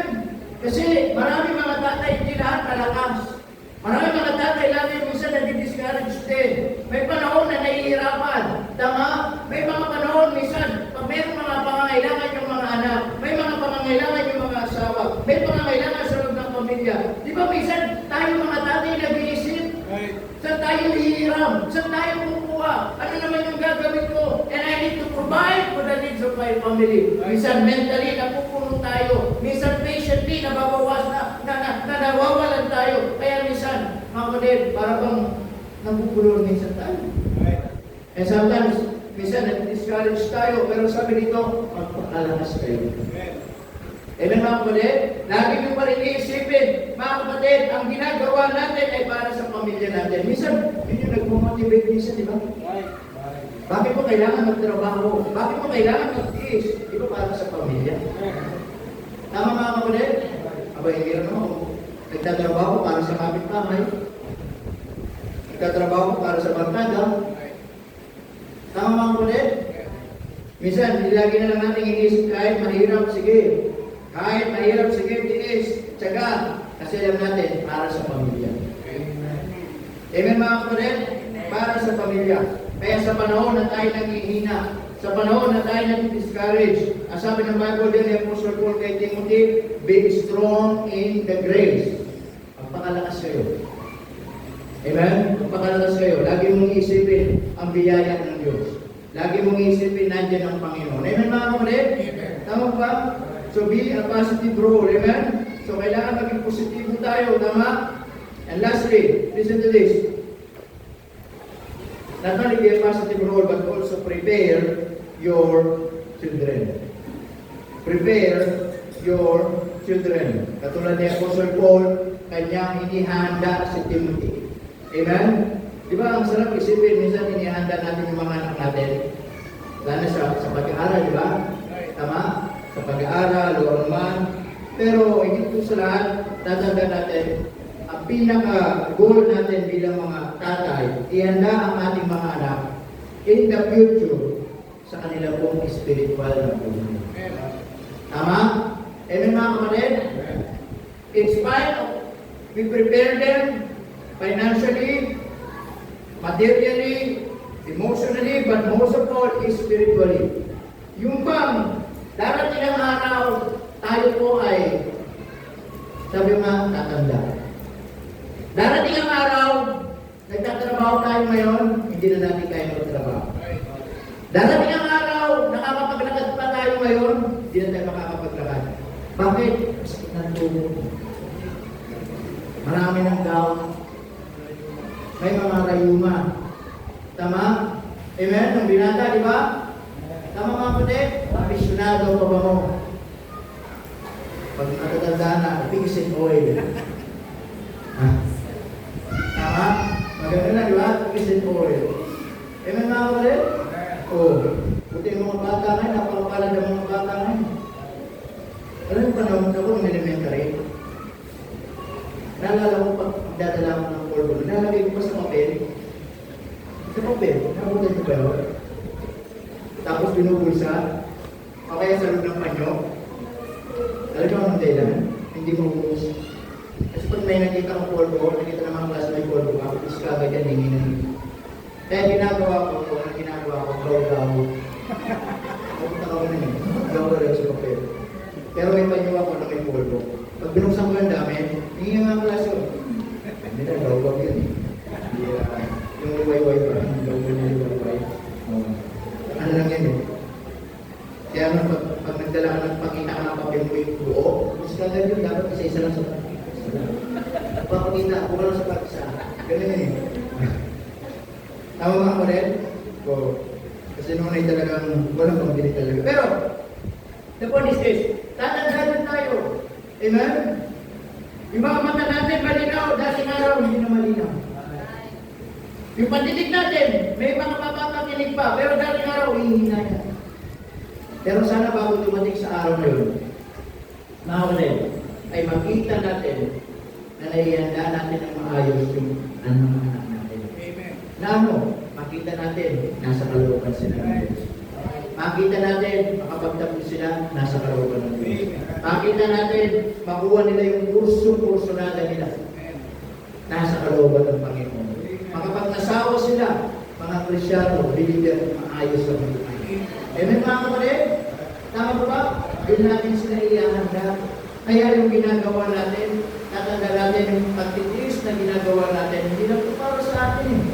Kasi marami mga tatay, hindi lahat malakas. Marami mga tatay, lagi minsan nag-discourage din. May panahon na nahihirapan. Tama? May mga panahon, minsan, pag mayroong mga pangangailangan yung mga anak, may mga pangangailangan yung mga asawa, may pangangailangan sa loob ng pamilya. Di ba minsan, tayo mga tatay nag-iisip? Saan tayo hihiram? Saan tayo kukuha? Ano naman yung gagawin ko? And I need to provide for the needs of my family. Minsan mentally, napupunong tayo. Minsan patiently, nababawas na nawawalan tayo. Kaya minsan, mga kapatid, para bang nabubulol minsan tayo. And sometimes, minsan nag-discourage tayo. Pero sabi dito, magpakalakas kayo. Amen, mga kapatid? Lagi nyo pa rin iisipin, mga kapatid, ang ginagawa natin ay para sa pamilya natin. Minsan, yun yung nag-motivate minsan, di ba? Bakit mo kailangan magtrabaho? Bakit mo kailangan mag-tiis? Di ba para sa pamilya? Tama, mga kapatid? Aba, hindi rin naman. Nagtatrabaho para sa kapitbahay. Nagtatrabaho para sa barkada. Tama, mga kapatid? Minsan, nilagi na lang natin iniisip kahit mahirap, sige. Kahit mahirap, sige, tiis, tsaga. Kasi alam natin, para sa pamilya. Amen, mga kapatid? Para sa pamilya. Kaya sa panahon na tayo naghihina, sa panahon na tayo nag-discourage, ang sabi ng Bible din ni Apostle Paul kay Timothy, be strong in the grace. Magpakalakas kayo. Amen? Magpakalakas kayo. Lagi mong isipin ang biyaya ng Diyos. Lagi mong isipin nandiyan ang Panginoon. Amen, mga kapatid? Tama ba? So be a positive role. Amen? So kailangan maging positibo tayo. Tama? And lastly, listen to this. Not only be a positive role, but also prepare your children. Prepare your children. Katulad ni Apostle Paul, kanyang inihanda si Timothy. Amen? Di ba ang sarap isipin, minsan inihanda natin yung mga anak natin. Lalo sa pag-aaral, di ba? Tama? Sa pag-aaral, o man. Pero higit po sa lahat, tatanda natin, ang pinaka-goal natin bilang mga tatay, ihanda ang ating mga anak in the future sa kanila pong spiritual na buhay. Tama? Amen, mga kapatid? In spite of, we prepare them financially, materially, emotionally, but most of all, spiritually. Yung bang, darating ang araw, tayo po ay, sabi nga, tatanda. Darating ang araw, nagtatrabaho tayo ngayon, hindi na natin kaya magtrabaho. Darating ang araw, nakakapaglakad pa tayo na tayo makakapaglakad. Bakit? Sakit ng tubo. Marami ng gout. May mga rayuma. Tama? Amen? Ang binata, di ba? Tama mga kapatid? Afisyonado pa ba mo? Pag natatanda na, pigisin oil. Tama? Maganda na, di ba? Pigisin oil. Amen mga kapatid? Oo. Buti yung mga bata ngayon, napakapalad ang mga bata ngayon. Alam mo panahon ako ng elementary? Naalala ko pag magdadala ko ng polvo, nalagay ko pa sa papel. Sa papel, nakabutan ko pa yun. Tapos binubulsa, o kaya sa loob ng panyo. Alam mo ang dahilan? Hindi mo ubus. Kasi pag may nakita kong polvo, nakita ng mga klase may polvo, ako is kagad yan, hingin na hingin. Kaya ginagawa ko, gaw-gaw. Pupunta ka na yun, gaw-gaw lang sa papel. Pero may panyo ako na may polvo. Pag binuksan ko yung dami, hingin yung mga klase ko. Hindi na, gaw-gaw yun. Yung liway-way pa, yung gaw-gaw na liway-way. Ano lang yan eh. Kaya pag nagdala ka nagpakita ka ng papel mo yung buo, mas kagad yun, dapat isa-isa lang sa papel. Papakita, buka lang sa papisa. Ganun yun eh. Tama mga ko rin? Oo. Kasi noon ay talagang walang pambili talaga. Pero, the point is this, tatandaan tayo. Amen? Yung mga mata natin malinaw, dating araw, hindi na malinaw. Yung pandinig natin, may mga papapakinig pa, pero dating araw, hihina yan. Pero sana bago dumating sa araw na yun, mga kapatid, ay makita natin na naihanda natin ang maayos yung mga anak natin. Amen. Na ano, makita natin, nasa kalooban sila ng Diyos. Makita natin, makapagtapos sila, nasa kalooban ng Diyos. Makita natin, makuha nila yung kurso-kursonada nila. Nasa kalooban ng Panginoon. Makapag-asawa sila, mga Krisyano, believer, maayos sa buhay. Amen mga kapatid? Tama ba ba? Doon natin sila iahanda. Kaya yung ginagawa natin, tatanda natin yung pagtitiis na ginagawa natin, hindi lang ito para sa atin eh.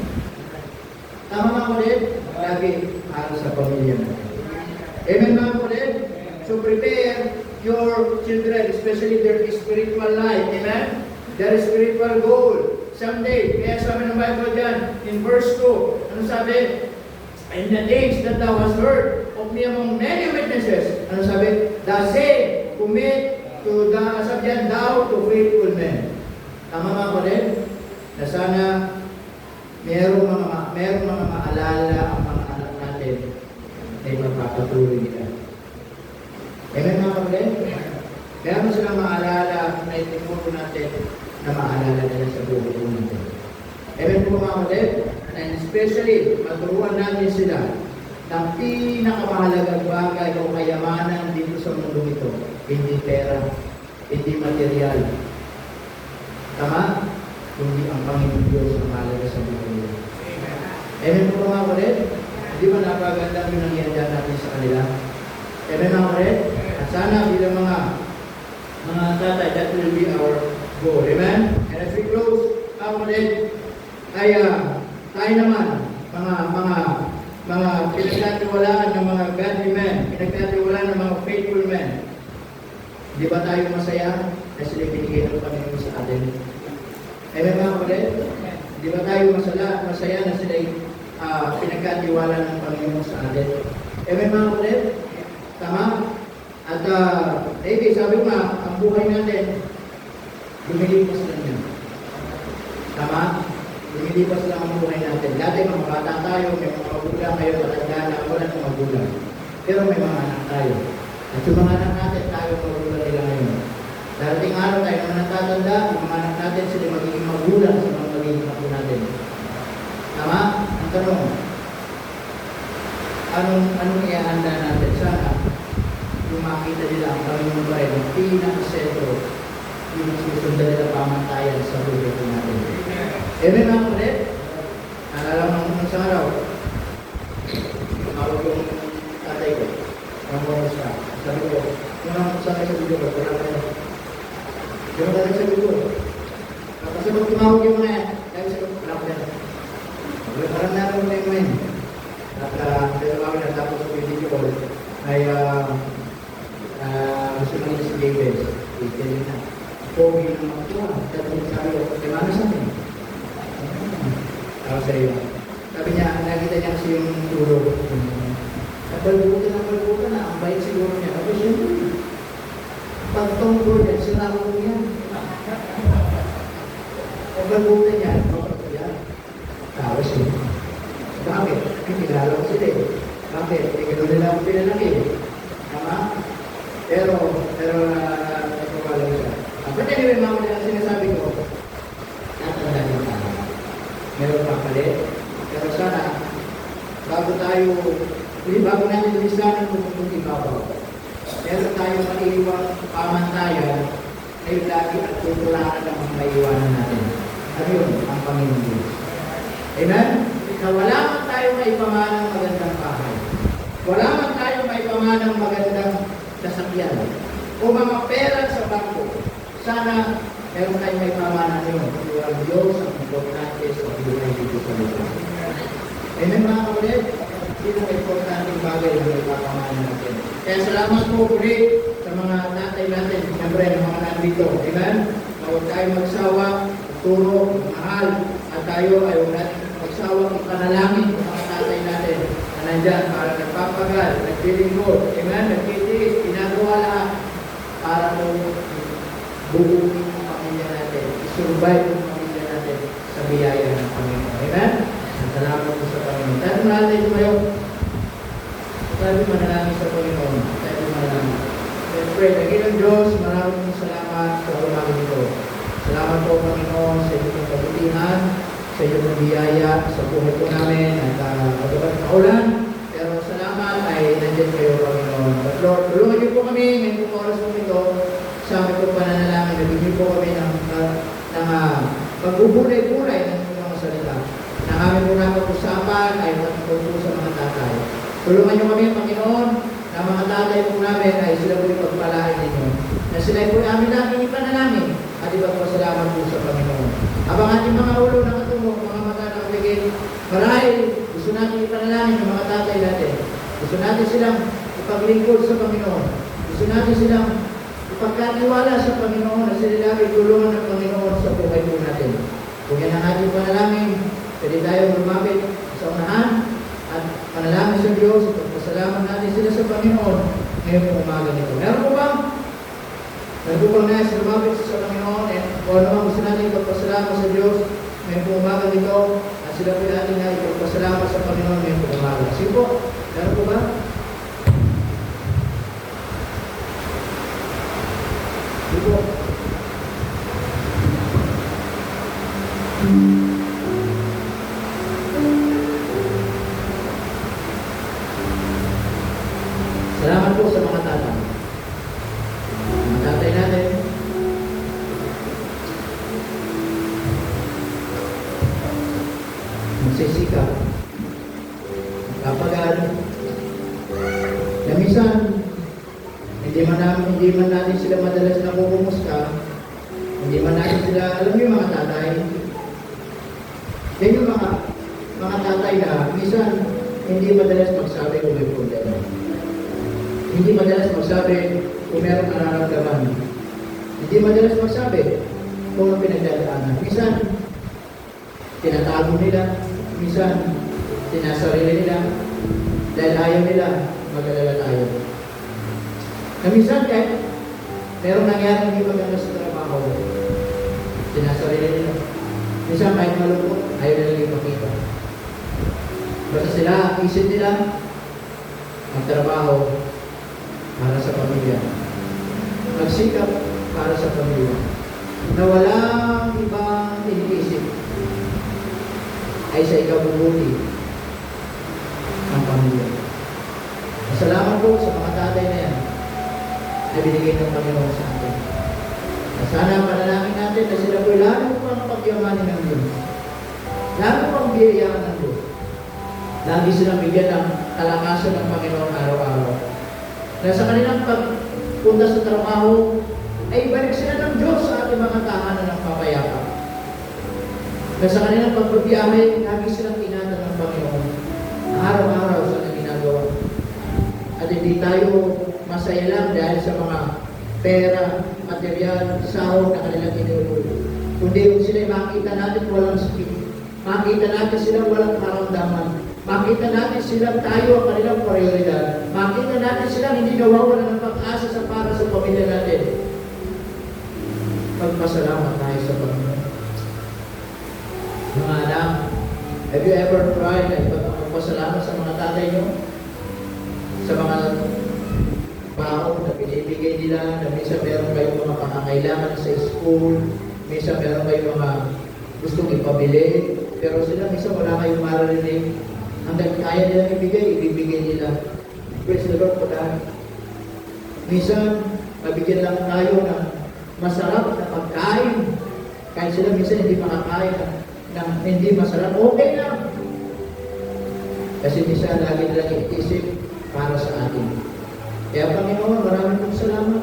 Tama mga kapatid? Lagi para sa pamilya natin. Amen mga kapatid? So prepare your children, especially their spiritual life. Amen? Their spiritual goal. Someday, kaya sabi ng Bible dyan, in verse 2, ano sabi? In the days that thou hast heard of me among many witnesses, ano sabi? The same, commit to the, sabi yan, thou to faithful men. Tama mga kapatid? Na sana merong mga maalala ang mga anak natin na ipagpapatuloy nila. Amen mga kapatid? Kaya mo silang maalala na itinuro natin na maalala nila sa buhay natin. Amen po mga kapatid? And especially, maturuan natin sila ng pinakamahalagang bagay o kayamanan dito sa mundo ito. Hindi pera, hindi material. Tama? Kundi ang Panginoon Diyos ang mahalaga sa buhay nila. Amen po mga kapatid? Hindi ba napaganda yung nangyayanda natin sa kanila? Amen mga kapatid? At sana bilang mga tatay, that will be our goal. Amen? And as we close, mga kapatid, ay tayo naman, mga pinagkatiwalaan ng mga godly men, pinagkatiwalaan ng mga faithful men. Di ba tayo masaya na sila binigay ng Panginoon sa atin? Amen mga kapatid? Di ba tayo masaya na sila pinagkatiwalaan ng Panginoon sa atin? Amen mga kapatid? Tama? At maybe sabi ko nga, ang buhay natin, lumilipas lang yan. Tama? Lumilipas lang ang buhay natin. Dati mga bata tayo, may mga magulang, ngayon matanda na, wala ng magulang. Pero may mga anak tayo. At yung mga anak natin, tayo magulang nila ngayon. Darating araw tayo, mga natatanda, yung mga anak natin, sila magiging magulang sa mga magiging apo natin. Tama? Ang tanong, anong iahanda natin? Sana, yung makita nila ang Panginoon pa rin, ang pinaka-sentro, yung susundan nila pamantayan sa buhay natin. Amen mga kapatid? Alam mo nung isang araw, tumawag yung tatay ko, ang mga siya. Sabi ko, kung ang sa video ko, wala kayo. Di ba tayo sa video? Kasi pag tumawag yung mga yan, kaya sa video, wala kayo. Parang naroon na yung mga at tumawag na tapos sa video ko, ay kasi yung tulog. Nabalbutan na. Ang bait siguro niya. Ako siyempre, pagtungkol yan, sinako ko yan. Nabalbutan yan, kapag yan. Tapos yun. Bakit? Kinala ko sila eh. Bakit? Gano'n nila ako pinalaki. Tama? Pero, nagpapala siya. But anyway, mga mga sinasabi ko, natandaan yung tao. Meron pa palit. Pero sana, bago natin lisanan kung ibabaw, meron tayo maiiwang pamantayan, kayo lagi at tutularan ng mga maiiwanan natin. Ano yun? Ang Panginoon Diyos. Amen? Na wala man tayo maipamanang magandang bahay. Wala man tayo maipamanang magandang sasakyan. O mga pera sa bangko. Sana meron tayo maipamanang yun. Kung ang Diyos ang importante sa buhay dito sa lupa. Amen mga kapatid? Ito ang importanteng bagay na maipamanang natin. Kaya salamat po ulit sa mga tatay natin. Siyempre, mga nandito. Amen? Na huwag tayo magsawa, turo, mahal. At tayo ay huwag natin magsawang ipanalangin ng mga tatay natin na nandyan para nagpapagal, naglilingkod, amen, nagtitiis, ginagawa lahat para po bubukin ang pamilya natin, isurvive ang pamilya natin sa biyaya ng Panginoon. Amen? Salamat po sa Panginoon. Tayo natin tumayo. Tayo manalangin sa Panginoon. Tayo manalangin. Siyempre, Panginoon Diyos, maraming salamat sa umagang ito. Salamat po, Panginoon, sa inyong kabutihan, sa iyong biyaya sa buhay po namin at magabat na ulan. Pero salamat ay nandiyan kayo, Panginoon. But Lord, tulungan niyo po kami ngayong oras po ito sa aming po pananalangin. Nabigyan po kami ng pagbubulay-bulay ng mga salita. Na aming po napag-usapan ay patungkol po sa mga tatay. Tulungan niyo kami, Panginoon, na mga tatay po namin ay sila po yung pagpalain ninyo. Na sila po aming laging ipanalangin. At iba po salamat po sa Panginoon. Habang ating mga ulo na katulong, mga mata na kabigin, marahil gusto natin ipanalangin ng mga tatay natin. Gusto natin silang ipaglingkod sa Panginoon. Gusto natin silang ipagkatiwala sa Panginoon na sila lagi tulungan ng Panginoon sa buhay po natin. Kung yan ang ating panalangin, pwede tayo lumapit sa unahan at panalangin sa Diyos at pasalamat natin sila sa Panginoon ngayon po umaga nito. Meron po ba? Nagpupang na sa lumapit sa Panginoon at kung naman gusto natin ipagpasalamat sa Diyos ngayon po umaga nito at sila po natin na ipagpasalamat sa Panginoon ngayon po umaga. Sige po, meron po ba? Sige po. Salamat po sa mga tatay. Mga tatay natin. Magsisikap. Kapagal. Na minsan, hindi man natin sila madalas na kukumusta. Hindi man natin sila, alam niyo mga tatay. Yan yung mga tatay na minsan, hindi madalas magsabi kung may problema. Hindi madalas magsabi kung meron nararamdaman. Hindi madalas magsabi kung ang pinagdadaanan. Minsan, tinatago nila. Minsan, sinasarili nila. Dahil ayaw nila, mag-alala tayo. Na minsan, kahit meron nangyari hindi maganda sa trabaho, sinasarili nila. Minsan, kahit malungkot, ayaw nila ipakita. Basta sila, isip nila, ang trabaho, para sa pamilya. Magsikap para sa pamilya. Na walang ibang iniisip ay sa ikabubuti ng pamilya. Salamat po sa mga tatay na yan na binigay ng Panginoon sa atin. Sana panalangin natin na sila po lalo pang pagyamanin ng Diyos. Lalo pang biyayaan ng Diyos. Lagi silang bigyan ng kalakasan ng Panginoon araw-araw. Na sa kanilang pagpunta sa trabaho, ay ibalik sila ng Diyos sa ating mga tahanan ng papayapa. Na sa kanilang pagbabiyahe, lagi silang ingatan ng Panginoon. Araw-araw sa ginagawa. At hindi tayo masaya lang dahil sa mga pera, material, sahod na kanilang inulog. Kundi kung sila makita natin walang sakit. Makita natin sila walang karamdaman. Makita natin silang tayo ang kanilang prioridad. Makita natin silang hindi nawawala ng pag-asa sa para sa pamilya natin. Magpasalamat tayo sa Panginoon. Mga anak, have you ever tried na magpasalamat sa mga tatay nyo? Sa mga baon na binibigay nila, na minsan meron kayong mga pangangailangan sa school, minsan meron kayong mga gustong ipabili, pero sila minsan wala kayong maririnig. Hanggang kaya nilang ibibigay nila. Praise the Lord po dahil. Minsan, mabigyan lang tayo ng masarap na pagkain. Kahit sila minsan hindi makakain ng hindi masarap, okay lang. Kasi minsan lagi nilang iisip para sa atin. Kaya Panginoon, maraming pong salamat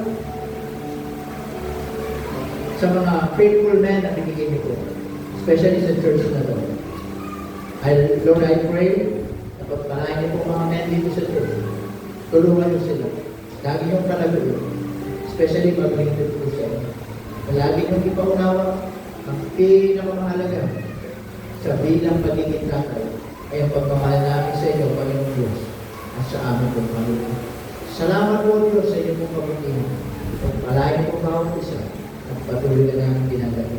sa mga faithful men na binigay niyo po. Especially sa church na to. Lord, I pray na pagpalain niyo po mga men dito sa church. Tulungan niyo sila. Lagi niyong palaguin. Especially mag-lingkod po sa inyo. Lagi niyong ipaunawa ang pinakamahalaga sa bilang pagiging tatay ay ang pagmamahal namin sa inyo, Panginoon Diyos, at sa amin pong Panginoon. Salamat po Diyos sa inyo pong kabutihan. Pagpalain niyo po bawat isa at patuloy na namin ginagawa.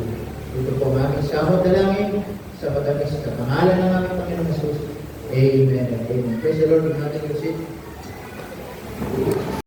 Ito po ang aming samot dalangin sa pagkakas sa pangalan ng aming Panginoon Jesus. Amen and amen. Praise the Lord.